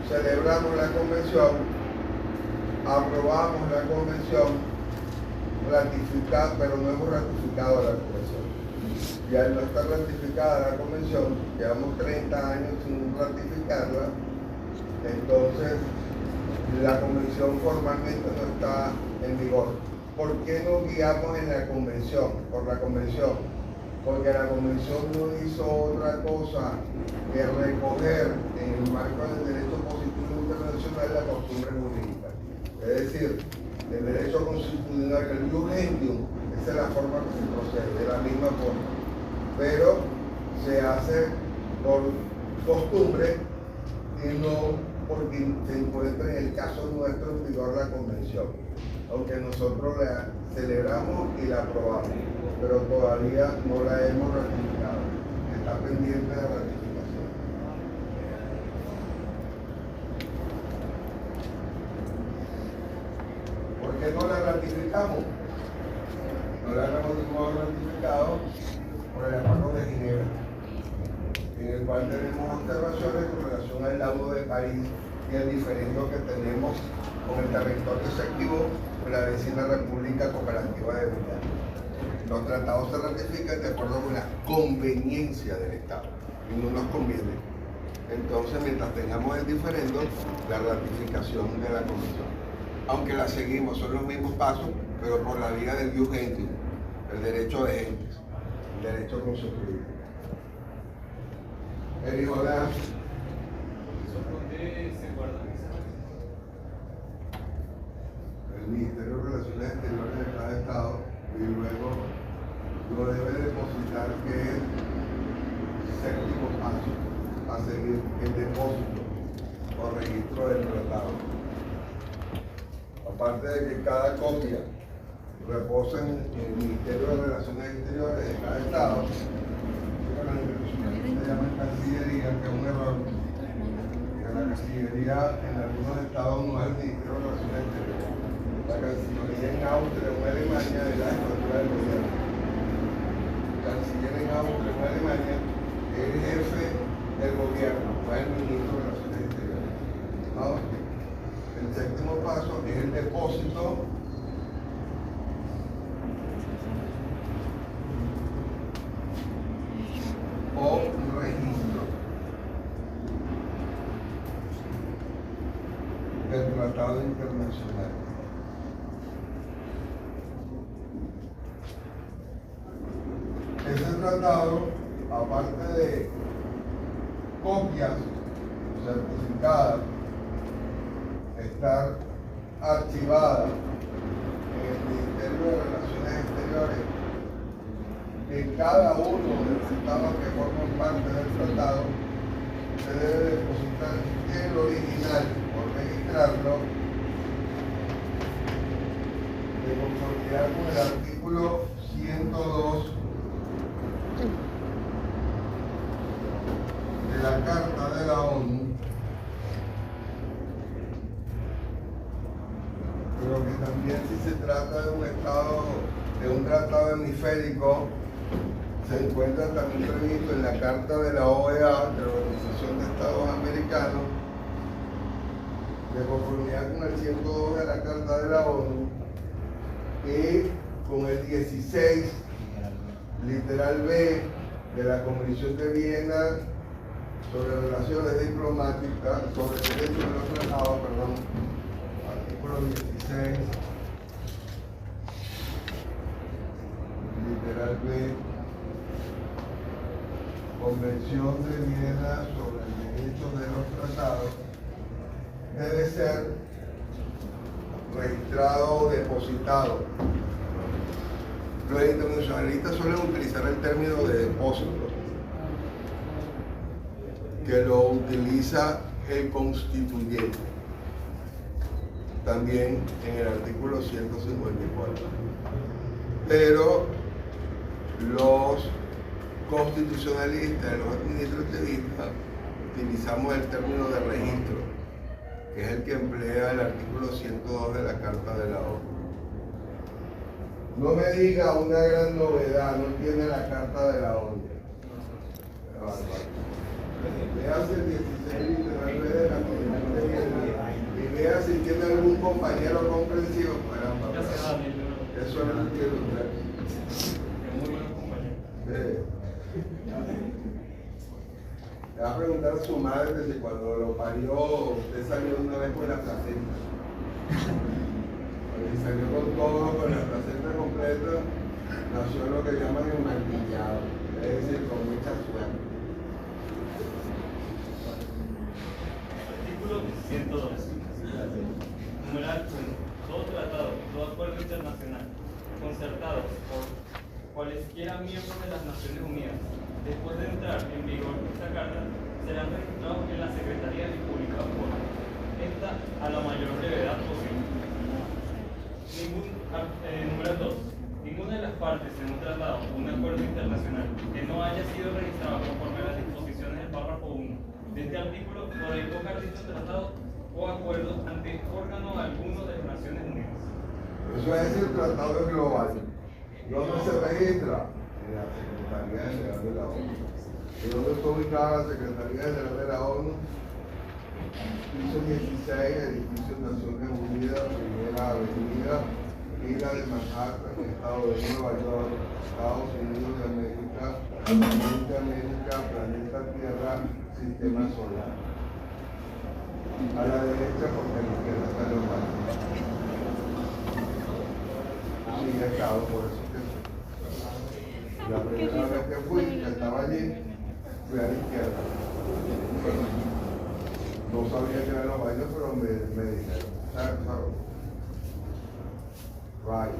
celebramos la convención, aprobamos la convención, pero no hemos ratificado la convención. Y al no estar ratificada la convención, llevamos 30 años sin ratificarla, entonces la convención formalmente no está en vigor. ¿Por qué nos guiamos en la convención? Por la convención. Porque la convención no hizo otra cosa que recoger en el marco del derecho positivo internacional la costumbre jurídica. Es decir, el derecho constitucional, el Ius Gentium, esa es la forma que se procede, de la misma forma. Pero se hace por costumbre y no porque se encuentra en el caso nuestro en vigor la convención. Aunque nosotros la celebramos y la aprobamos, pero todavía no la hemos ratificado. Está pendiente de ratificación. ¿Por qué no la ratificamos? No la hemos ratificado por el Acuerdo de Ginebra, en el cual tenemos observaciones con relación al Laudo de París y el diferendo que tenemos con el territorio sectivo de la vecina República Cooperativa de Guyana. Los tratados se ratifican de acuerdo con la conveniencia del Estado y no nos conviene. Entonces, mientras tengamos el diferendo, la ratificación de la Convención. Aunque la seguimos, son los mismos pasos, pero por la vía del Ius Gentium, el derecho de gentes, el derecho constituido. Hola. ¿Dónde se guardan esas? El Ministerio de Relaciones Exteriores de cada Estado y luego lo debe depositar, que es el séptimo paso a seguir, el depósito o registro del tratado. Aparte de que cada copia reposa en el Ministerio de Relaciones Exteriores de cada Estado, se llama Cancillería, que es un error. La Cancillería en algunos estados no es el Ministerio de Relaciones Exteriores. La Cancillería en Austria o en Alemania es la jefatura del gobierno. El canciller en Austria o en Alemania es el jefe del gobierno, no es el ministro de Relaciones Exteriores. ¿No? El séptimo paso es el depósito o registro del tratado internacional. Ese tratado, aparte de copias certificadas, estar archivada en el Ministerio de Relaciones Exteriores, que cada uno de los estados que forman parte del tratado se debe depositar el original por registrarlo de conformidad con el artículo 102 de la Carta de la ONU, pero que también, si se trata de un tratado hemisférico, se encuentra también previsto en la Carta de la OEA, de la Organización de Estados Americanos, de conformidad con el 102 de la Carta de la ONU, y con el 16, literal B, de la Convención de Viena sobre relaciones diplomáticas, sobre el derecho de los tratados, artículo 16, literal B, Convención de Viena sobre el derecho de los tratados, debe ser registrado o depositado. Los internacionalistas suelen utilizar el término de depósito, que lo utiliza el constituyente. también en el artículo 154. Pero los constitucionalistas y los administrativistas utilizamos el término de registro, que es el que emplea el artículo 102 de la Carta de la ONU. No me diga una gran novedad, no tiene la Carta de la ONU. Vea si el 16 literal de la Constitución y vea si tiene algún compañero comprensivo. Caramba, eso es lo que quiero usted. Es muy buen compañero. Le va a preguntar a su madre que si cuando lo parió usted salió una vez con la placenta. Y salió con todo, con la placenta completa, nació lo que llaman el manquillado, es decir, con mucha suerte. Artículo 112. Numeral 1. Todo tratado, todo acuerdo internacional concertado por cualesquiera miembros de las Naciones Unidas, después de entrar en vigor esta carta, serán registrados en la Secretaría y publicados por esta a la mayor brevedad posible. Número 2. Ninguna de las partes en un tratado o un acuerdo internacional que no haya sido registrado conforme a las disposiciones del párrafo 1 de este artículo podrá invocar dicho tratado o acuerdo ante órgano alguno de las Naciones Unidas. Eso es el tratado global. ¿Dónde se registra? En la Secretaría General de la ONU. ¿Y dónde está ubicada la Secretaría General de la ONU? Piso 16, edificio Naciones Unidas, Primera Avenida, Isla de Manhattan, Estado de Nueva York, Estados Unidos de América, planeta Tierra, Sistema Solar. A la derecha, porque a la izquierda está los países. Sí, he estado, por eso que la primera vez que fui, que estaba allí, fui a la izquierda. No sabía que eran los baños, pero me dijeron. ¿Sabes? Right.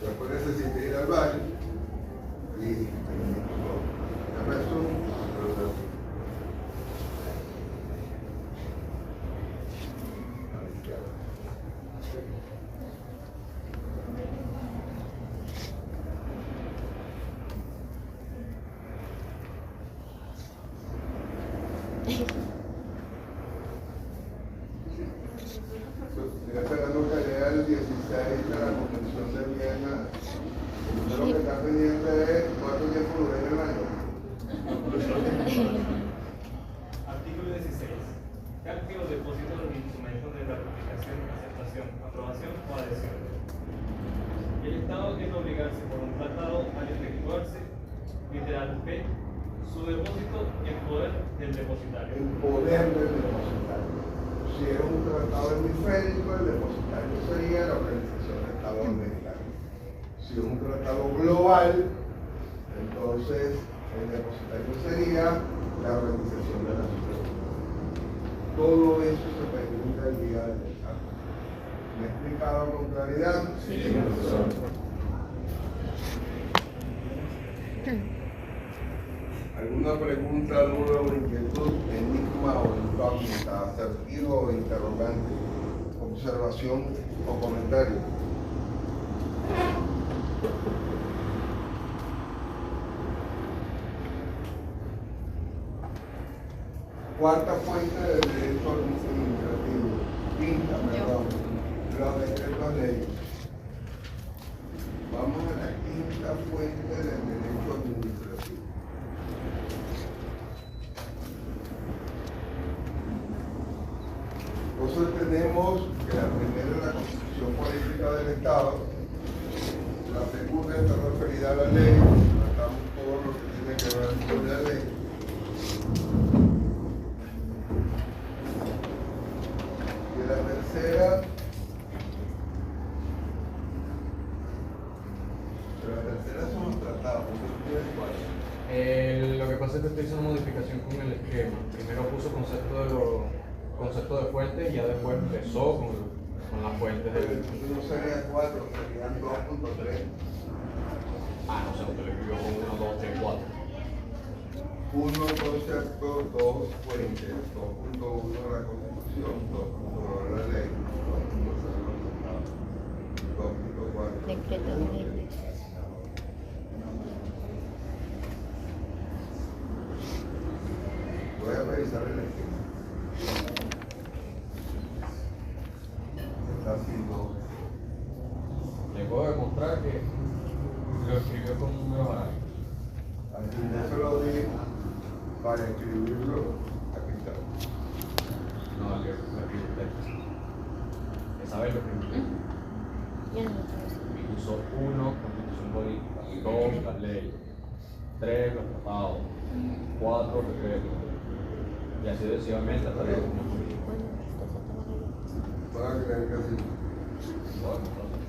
Después necesité ir al baño y el resto a la izquierda. Estoy esperando que lea el 16 de la Convención de Viena. Lo que está pendiente es cuánto tiempo dura en el año. Artículo 16. Cambio o depósito de los instrumentos de ratificación, aceptación, aprobación o adhesión. El Estado debe obligarse por un tratado al efectuarse, literal P, su depósito en poder del depositario. El poder del depositario. Si es un tratado hemisférico, el depositario sería la Organización de Estados Americanos. Si es un tratado global, entonces el depositario sería la Organización de Naciones Unidas. Todo eso se pregunta el día del examen. ¿Me he explicado con claridad? Sí, profesor. ¿Alguna pregunta, duda o inquietud, enigma o incógnita, acertijo o interrogante, observación o comentario? Cuarta fuente del derecho administrativo. Quinta, perdón. Los decretos leyes. Vamos a la quinta fuente del derecho administrativo. Nosotros tenemos que la primera es la Constitución Política del Estado, la segunda está referida a la ley, tratamos todo lo que tiene que ver con la ley. Y la tercera son los tratados. Lo que pasa es que usted hizo una modificación con el esquema. Primero puso concepto de fuente y ya después empezó con las fuentes del. Entonces no serían 4, serían 2.3. Ah, no sé, usted lo escribió con 1, 2, 3, 4. 1 concepto, 2 fuentes, 2.1 la Constitución, 2.2 la ley, 2.4 Decreto de ley. Voy a revisar el esquema. Está así, ¿no? Le puedo demostrar que lo escribió con números árabes. Así yo se lo di para escribirlo. Aquí está. No, aquí usted. Esa vez lo escribió. Ya no lo tengo. Puso 1, Constitución Política, 2, las leyes, 3, los tratados, 4, decretos, y así sucesivamente hasta la Constitución Política. Bueno, esto fue todo. Van a creer que así. Bueno, entonces,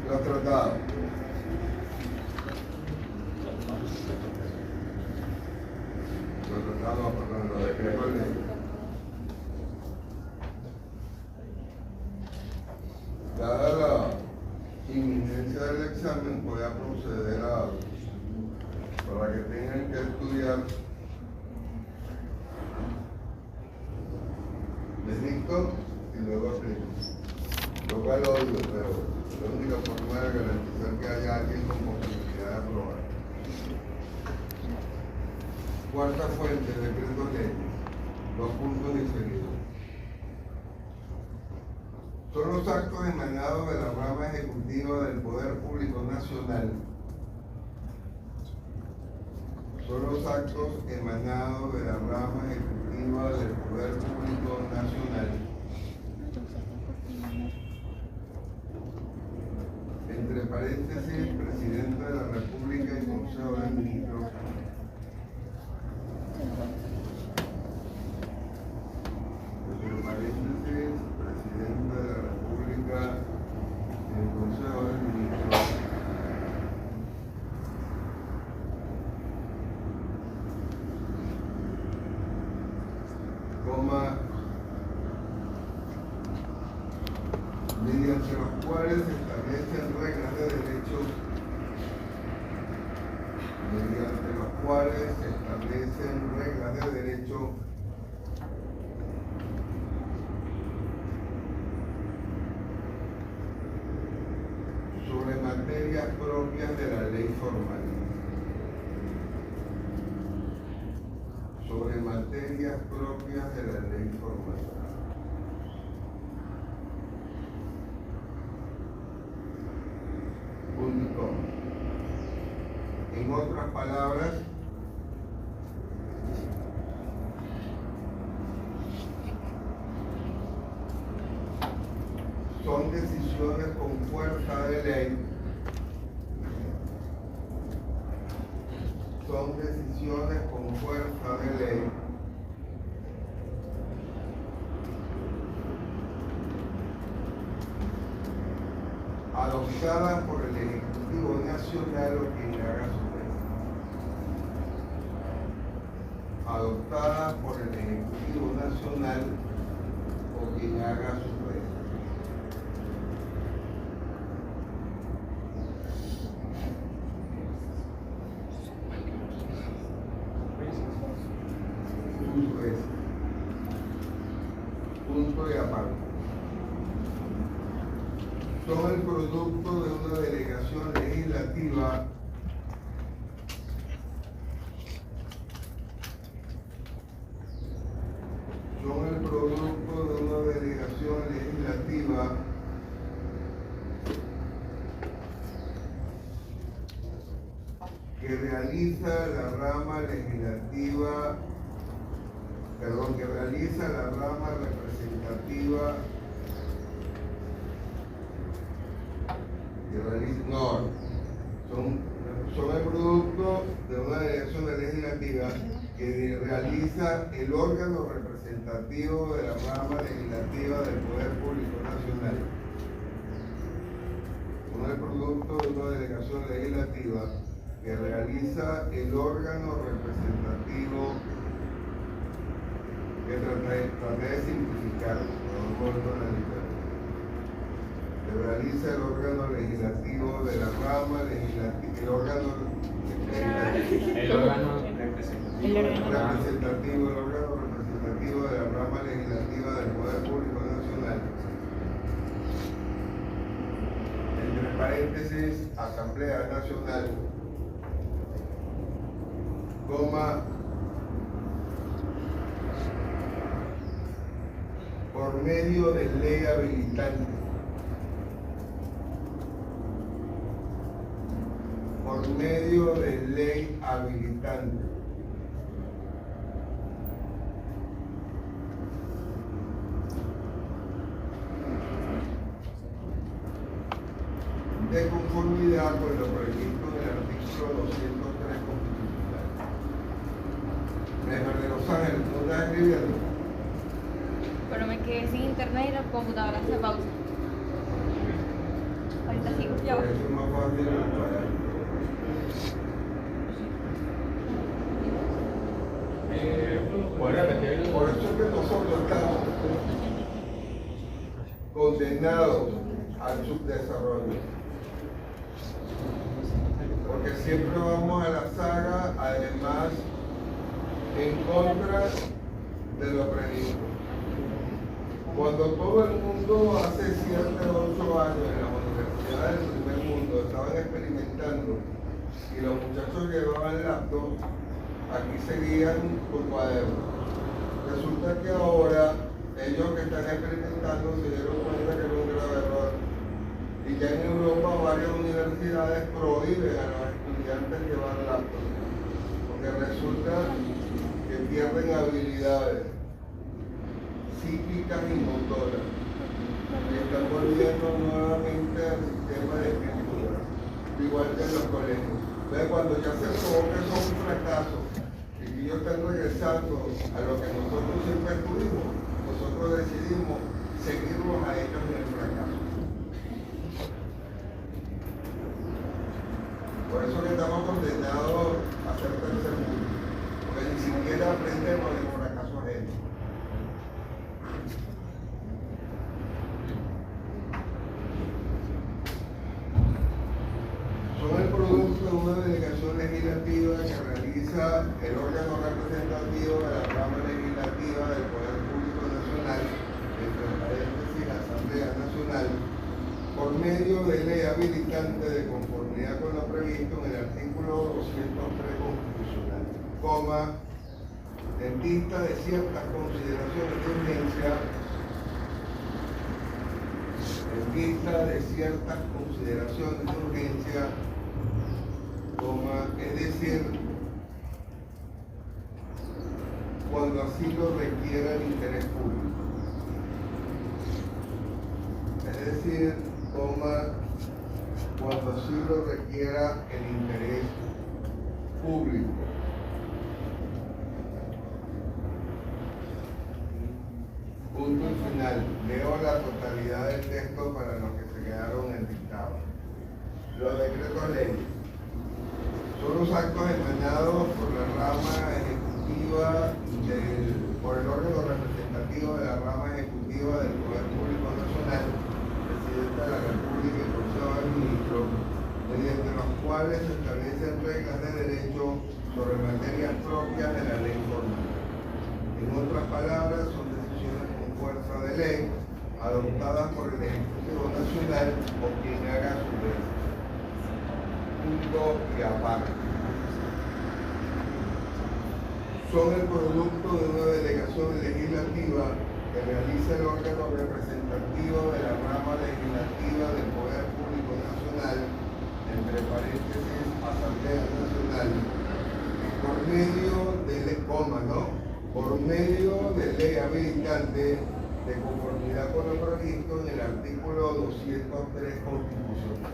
Los tratados. Los tratados, perdón, los decretos leyes. Dada la inminencia del examen, voy a proceder para que tengan que estudiar. Les dicto y luego aplico. Lo cual odio, pero la única forma de garantizar que haya alguien con posibilidad de aprobar. Cuarta fuente, decreto leyes. 2 puntos diferidos. Son los actos emanados de la rama ejecutiva del Poder Público Nacional. Son los actos emanados de la rama ejecutiva del Poder Público Nacional. Entre paréntesis, Presidente de la República y Consejo de Ministros. Entre paréntesis, Presidente de la República y el Consejo de Ministros. Coma, mediante los cuales se establecen reglas de derecho, mediante los cuales se establecen reglas de derecho sobre materias propias de la ley formal. Sobre materias propias de la ley formal. Punto. En otras palabras, son decisiones con fuerza de ley. Son decisiones con fuerza de ley. Adoptadas por el Ejecutivo Nacional o quien haga su ley. Adoptadas por el Ejecutivo Nacional o quien haga su ley. Punto y aparte. Son el producto de una delegación legislativa que realiza la rama legislativa, que realiza la rama representativa, son el producto de una delegación legislativa que realiza el órgano representativo de la rama legislativa del Poder Público Nacional. Son el producto de una delegación legislativa que realiza el órgano representativo, que traté de simplificar, no vuelvo a analizar. realiza el órgano legislativo de la rama legislativa, el órgano representativo de la rama legislativa del Poder Público Nacional, entre paréntesis, Asamblea Nacional, coma, por medio de ley habilitante, por medio de ley habilitante, de conformidad con lo previsto en el artículo 203 constitucional. De Los Ángeles, ¿no estás escribiendo? Pero me quedé sin internet y la computadora se pausa. Ahorita sigo yo. Por eso es más fácil ¿Puedes repetirlo? Por eso es que nosotros estamos condenados al subdesarrollo. Porque siempre vamos a la saga, además, en contra de lo previsto. Cuando todo el mundo hace 7 o 8 años en las universidades del primer mundo estaban experimentando y los muchachos llevaban laptops, aquí seguían con cuadernos. Resulta que ahora ellos que están experimentando se dieron cuenta que era un grave error. Y ya en Europa varias universidades prohíben a los estudiantes llevar laptops, porque resulta que pierden habilidades psíquicas y motoras. Y están volviendo nuevamente al sistema de escritura, igual que en los colegios. Entonces, cuando ya se probó que son un fracaso y que ellos están regresando a lo que nosotros siempre tuvimos, nosotros decidimos seguirlos a ellos en el fracaso. Por eso que estamos condenados a ser tercer mundo, porque ni siquiera aprendemos de fracaso ajeno. Son el producto de una delegación legislativa que realiza el órgano representativo de la rama legislativa del Poder Público Nacional, entre paréntesis, la Asamblea Nacional, por medio de ley habilitante de conformidad con lo previsto en el artículo 203 constitucional, coma, en vista de ciertas consideraciones de urgencia, en vista de ciertas consideraciones de urgencia, coma, es decir, cuando así lo requiera el interés público. Es decir, coma, cuando así lo requiera el interés público. Punto y final. Leo la totalidad del texto para los que se quedaron en dictado. Los decretos leyes son los actos emanados por la rama ejecutiva por el órgano representativo de la rama ejecutiva del Poder Público Nacional, Presidente de la República y Consejo de Ministros, mediante los cuales se establecen reglas de derecho sobre materias propias de la ley formal. En otras palabras, son decisiones con fuerza de ley, adoptadas por el Ejecutivo Nacional o quien haga su ley. Punto y aparte. Son el producto de una delegación legislativa que realiza el órgano representativo de la rama legislativa del Poder Público Nacional, entre paréntesis, Asamblea Nacional, por medio de ley, por medio de ley habilitante de conformidad con lo previsto en el artículo 203 constitucional,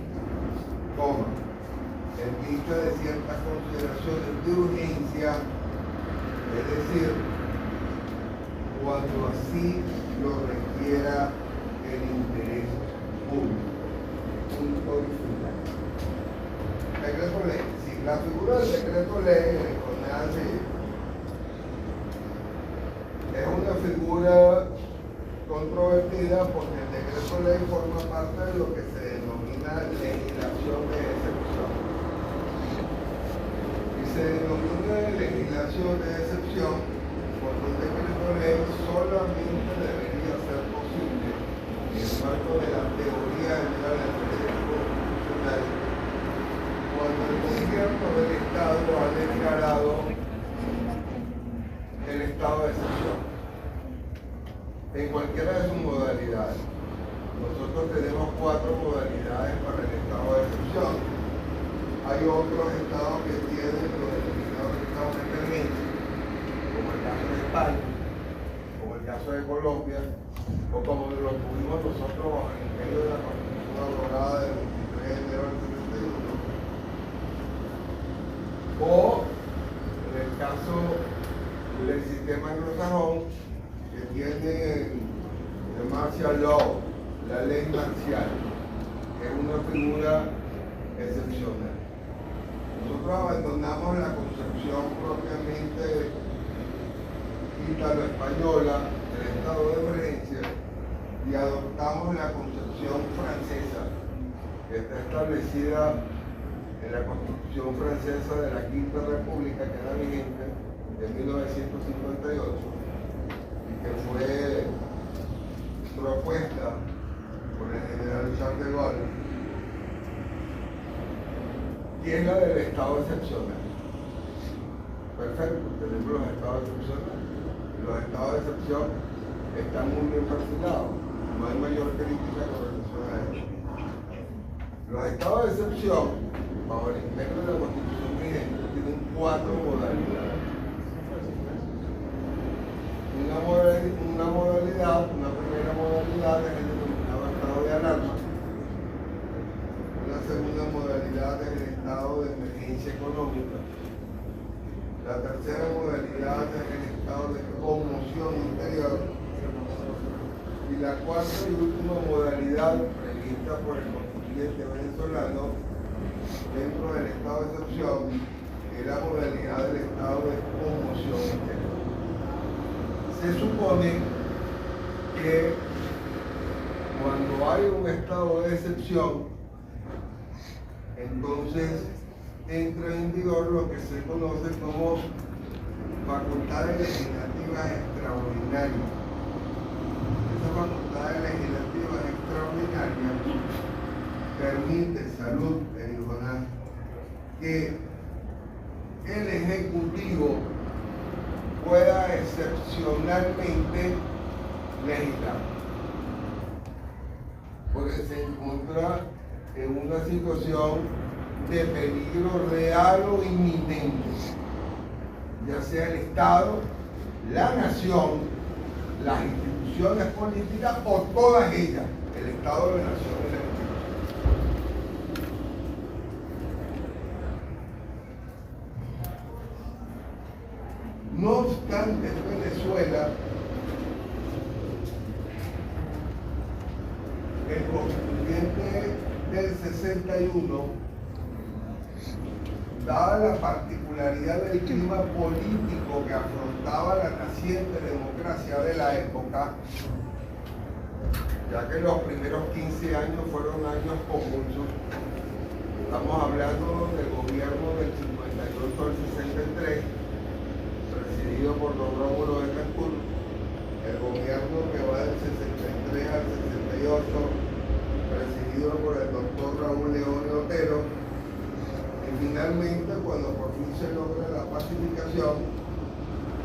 en vista de ciertas consideraciones de urgencia, es decir, cuando así lo requiera el interés público. Punto y final. Decreto ley. Si la figura del decreto ley es una figura controvertida porque el decreto de ley forma parte de lo que se denomina legislación de excepción. Y se denomina legislación de excepción porque un decreto de ley solamente debería ser posible en el marco de la teoría general del derecho constitucional cuando el gobierno del Estado ha declarado el estado de excepción en cualquiera de sus modalidades. Nosotros tenemos 4 modalidades para el estado de excepción. Hay otros estados que tienen lo denominado estado de emergencia, como el caso de España, como el caso de Colombia, o como lo tuvimos nosotros en medio de la Constitución abrogada del 23 de enero del 71, o en el caso del sistema anglosajón, que tiene el martial law, la ley marcial, que es una figura excepcional. Nosotros abandonamos la concepción propiamente ítalo-española del estado de emergencia y adoptamos la concepción francesa, que está establecida en la Constitución francesa de la Quinta República, que era vigente de 1958 y que fue propuesta por el general Charles de Gaulle, y es la del estado excepcional. Perfecto, tenemos los estados excepcionales. Los estados de excepción están muy bien perfilados, no hay mayor crítica con relación a ellos. Los estados de excepción, bajo el integro de la Constitución vigente, tienen 4 modalidades. Una primera modalidad es el denominado estado de alarma. Una segunda modalidad es el estado de emergencia económica. La tercera modalidad es el estado de conmoción interior. Y la cuarta y última modalidad prevista por el constituyente venezolano dentro del estado de excepción es la modalidad del estado de conmoción interior. Se supone que cuando hay un estado de excepción, entonces entra en vigor lo que se conoce como facultades legislativas extraordinarias. Esas facultades legislativas extraordinarias permiten, salud, Jonás, que el Ejecutivo pueda excepcionalmente legislar, porque se encuentra en una situación de peligro real o inminente, ya sea el Estado, la nación, las instituciones políticas o todas ellas, el Estado, la nación y la institución. No obstante, en Venezuela, el constituyente del 61, dada la particularidad del clima político que afrontaba la naciente democracia de la época, ya que los primeros 15 años fueron años convulsos, estamos hablando del gobierno del 58 al 63, presidido por don Rómulo Betancourt, el gobierno que va del 63 al 68, presidido por el doctor Raúl León Otero, y finalmente cuando por fin se logra la pacificación,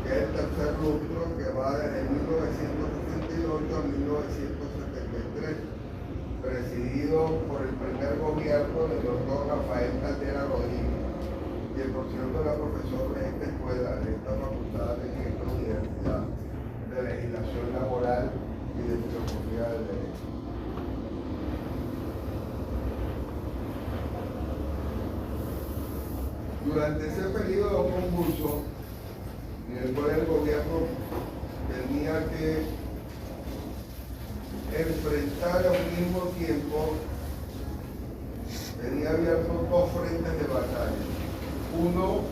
que es el tercer lustro que va desde 1968 a 1973, presidido por el primer gobierno del doctor Rafael Caldera Rodríguez, y el por cierto era profesor de esta escuela, de esta facultad, en esta universidad de legislación laboral y de filosofía del derecho. Durante ese periodo convulso, en el cual el gobierno tenía que enfrentar al mismo tiempo, tenía abiertos 2 frentes de batalla. Uno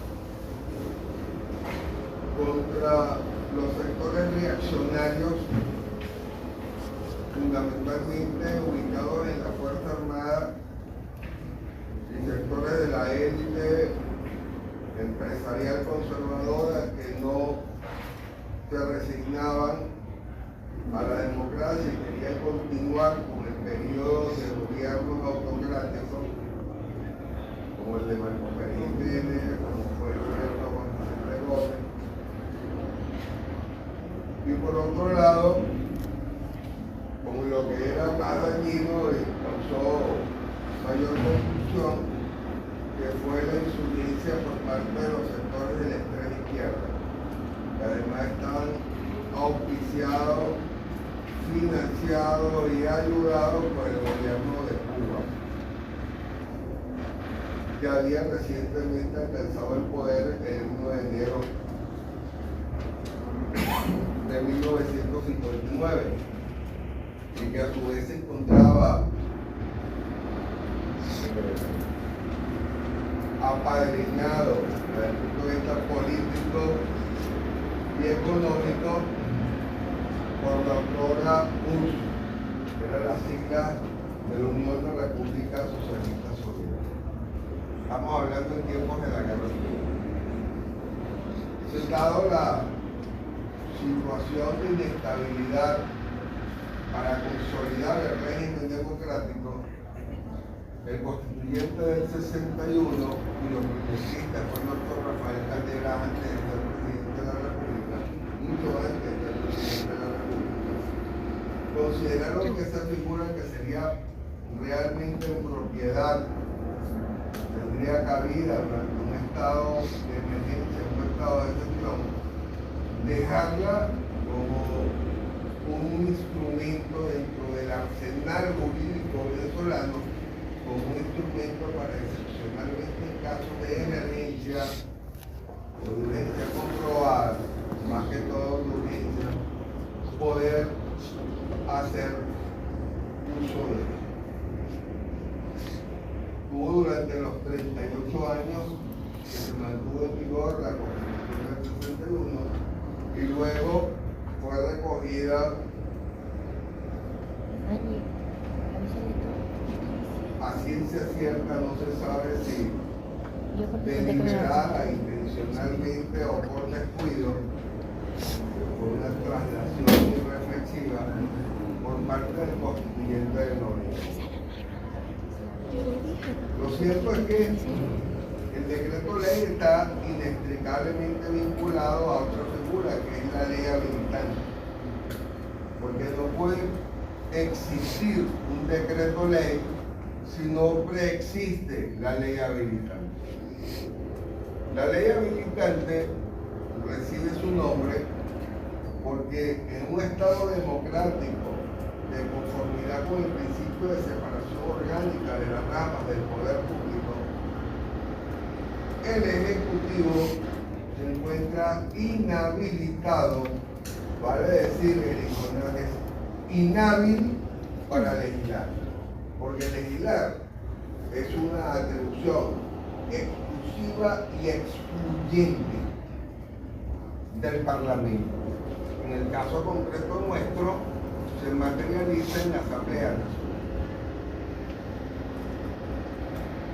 contra los sectores reaccionarios fundamentalmente ubicados en la Fuerza Armada y sectores de la élite empresarial conservadora que no se resignaban a la democracia y querían continuar con el periodo de gobiernos autocráticos como el de Marco Pérez Jiménez, como fue el gobierno de Juan Vicente Gómez. Y por otro lado, como lo que era más dañino y causó mayor confusión, que fue la insurgencia por parte de los sectores de la extrema izquierda, que además estaban auspiciados, financiados y ayudados por el gobierno de Cuba, que había recientemente alcanzado el poder el 1 de enero de 1959 y que a su vez se encontraba apadrinado desde el punto de vista político y económico por la autora URSS, que era la sigla de la Unión de Repúblicas Socialistas Soviéticas. Estamos hablando en tiempos de la Guerra Fría. Dado la situación de inestabilidad para consolidar el régimen democrático, el constituyente del 61 y los progresistas fue el doctor Rafael Caldera antes de ser presidente de la República, mucho antes de ser presidente de la República, consideraron que esa figura que sería realmente en propiedad tendría cabida durante un estado de emergencia, un estado de excepción, dejarla como un instrumento dentro del arsenal jurídico venezolano, como un instrumento para excepcionalmente en casos de emergencia o de urgencia comprobada, más que todo de urgencia, poder hacer uso de él. Tuvo durante los 38 años que se mantuvo en vigor la Constitución del 61 y luego fue recogida a ciencia cierta, no se sabe si deliberada intencionalmente o por descuido, por una traslación irreflexiva por parte del constituyente del 90. Lo cierto es que el decreto ley está inextricablemente vinculado a otra figura, que es la ley habilitante, porque no puede existir un decreto ley si no preexiste la ley habilitante. La ley habilitante recibe su nombre porque en un Estado democrático, de conformidad con el principio de separación orgánica de las ramas del poder público, el Ejecutivo se encuentra inhabilitado, vale decir, el inconveniente es inhábil para legislar, porque legislar es una atribución exclusiva y excluyente del Parlamento. En el caso concreto nuestro, se materializa en la Asamblea Nacional.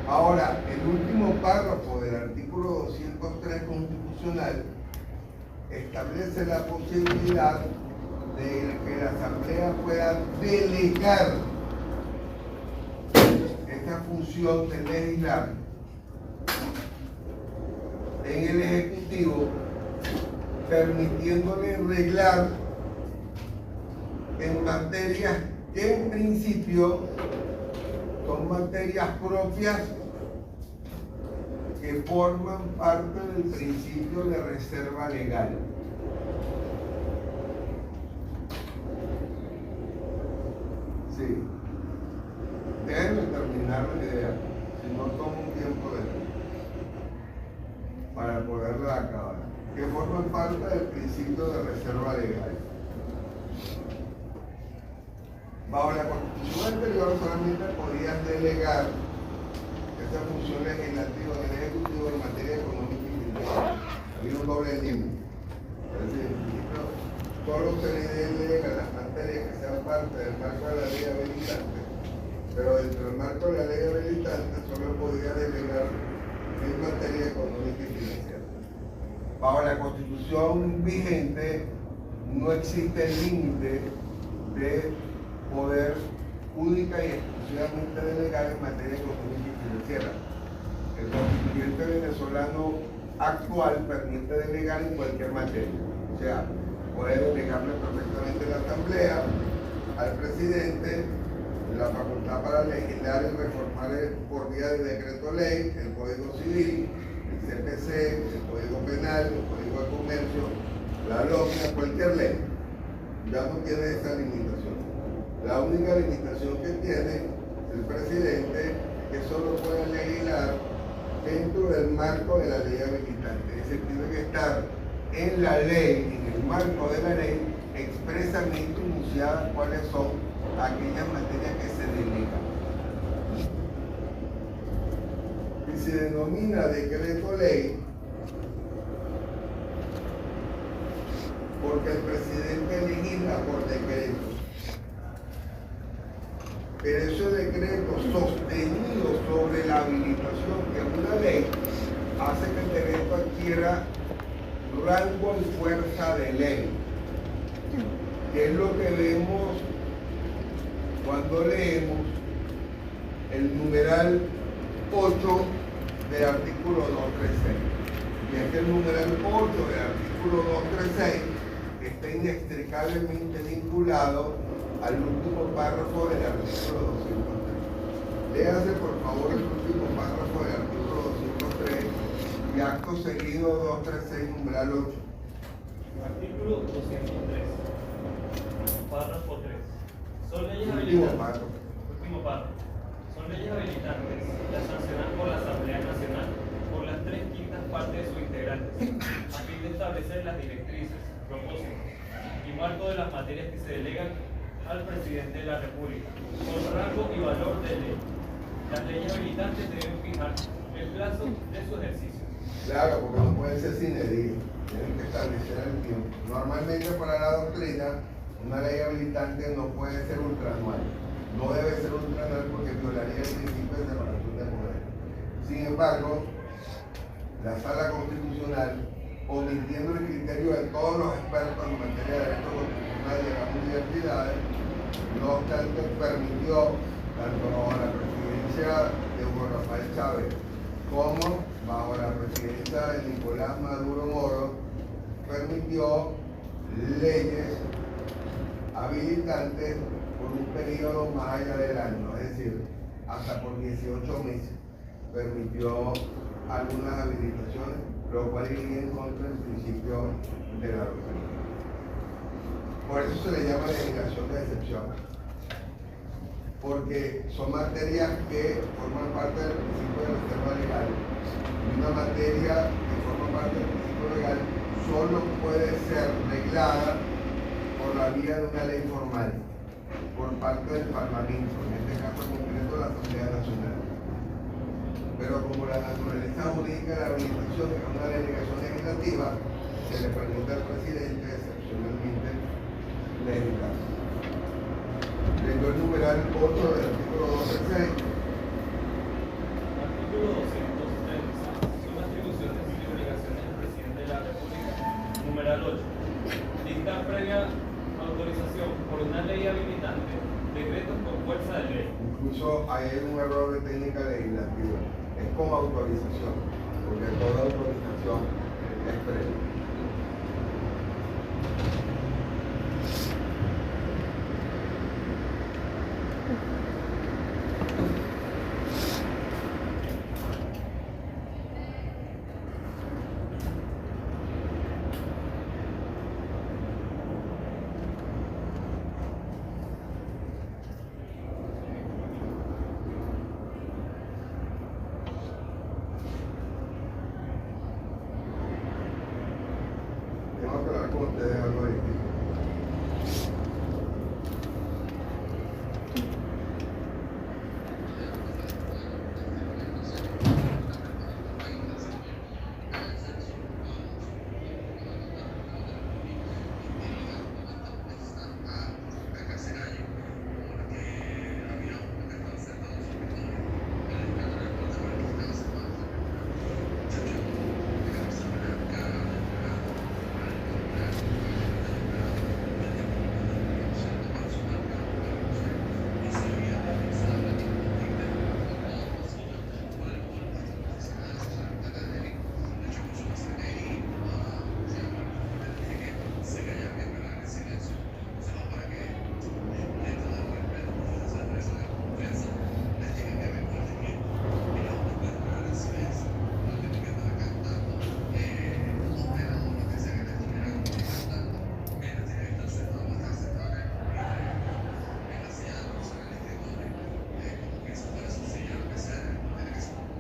Ahora, el último párrafo del artículo 203 constitucional establece la posibilidad de que la Asamblea pueda delegar esta función de legislar en el Ejecutivo, permitiéndole reglar en materias que en principio son materias propias que forman parte del principio de reserva legal. Sí. Déjenme terminar la idea, si no tomo un tiempo de para poderla acabar. Que forman parte del principio de reserva legal. Bajo la Constitución anterior solamente podían delegar esta función legislativa del Ejecutivo en materia económica y financiera. Había un doble límite. Es decir, solo se le delega las materias que se hacía parte del marco de la ley habilitante, pero dentro del marco de la ley habilitante solo podía delegar en materia económica y financiera. Bajo la Constitución vigente no existe el límite de poder única y exclusivamente delegar en materia económica y financiera. El constituyente venezolano actual permite delegar en cualquier materia. O sea, puede delegarle perfectamente a la Asamblea, al presidente, la facultad para legislar y reformar por vía de decreto ley el Código Civil, el CPC, el Código Penal, el Código de Comercio, la nómina, cualquier ley. Ya no tiene esa limitación. La única limitación que tiene el presidente es que solo puede legislar dentro del marco de la ley habilitante. Es decir, tiene que estar en la ley, en el marco de la ley, expresamente enunciadas cuáles son aquellas materias que se delegan. Y se denomina decreto ley porque el presidente legisla por decreto. Pero ese decreto sostenido sobre la habilitación que es una ley hace que el decreto adquiera rango y fuerza de ley, que es lo que vemos cuando leemos el numeral 8 del artículo 236. Y es que el numeral 8 del artículo 236 está inextricablemente vinculado al último párrafo del artículo 203. Léase por favor el último párrafo del artículo 203 y acto seguido 236 numeral 8. Artículo 203. Párrafo 3. Son leyes Último habilitantes. párrafo. Último párrafo. Son leyes habilitantes, las sancionadas por la Asamblea Nacional por las 3/5 partes de sus integrantes, a fin de establecer las directrices, propósitos y marco de las materias que se delegan al presidente de la República, con rango y valor de ley. Las leyes habilitantes deben fijar el plazo de su ejercicio. Claro, porque no puede ser sin edil, tienen que establecer el tiempo. Normalmente para la doctrina, una ley habilitante no puede ser ultranual. No debe ser ultranual porque violaría el principio de separación de poderes. Sin embargo, la Sala Constitucional, omitiendo el criterio de todos los expertos en materia de derecho constitucional de las universidades, no obstante permitió, tanto bajo la presidencia de Hugo Rafael Chávez como bajo la presidencia de Nicolás Maduro Moro, permitió leyes habilitantes por un periodo más allá del año, es decir, hasta por 18 meses permitió algunas habilitaciones, lo cual iría en contra del principio de la doctrina. Por eso se le llama delegación de excepción, porque son materias que forman parte del principio de reserva legal. Y una materia que forma parte del principio legal solo puede ser reglada por la vía de una ley formal, por parte del Parlamento, en este caso concreto la Asamblea Nacional. Pero como la naturaleza jurídica de la habilitación es una delegación legislativa, se le permite al presidente excepcionalmente legislar. Leyendo el numeral 8 del artículo 236. Artículo 230. Son atribuciones y obligaciones del presidente de la República. Numeral 8. Dictar previa autorización por una ley habilitante decretos con fuerza de ley. Incluso hay un error de técnica legislativa. Es con autorización, porque toda autorización es previa. Tengo que hablar con ustedes algo distinto.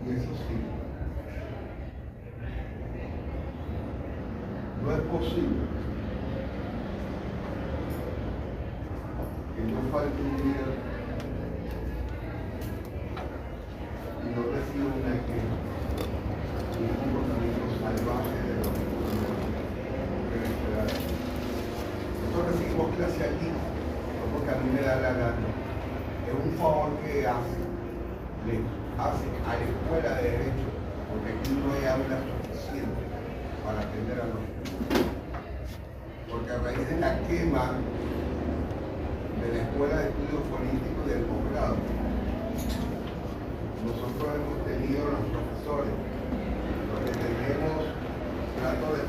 Y eso sí, no es posible que yo falte un día y no reciba una queja y un comportamiento salvaje de los venezolanos. Nosotros recibimos clase aquí, no porque a mí me da la gana. Es un favor que le hace a la escuela de Derecho, porque aquí no hay aula suficiente para atender a los estudiantes. Porque a raíz de la quema de la Escuela de Estudios Políticos y del posgrado, nosotros hemos tenido los profesores, los que tenemos trato de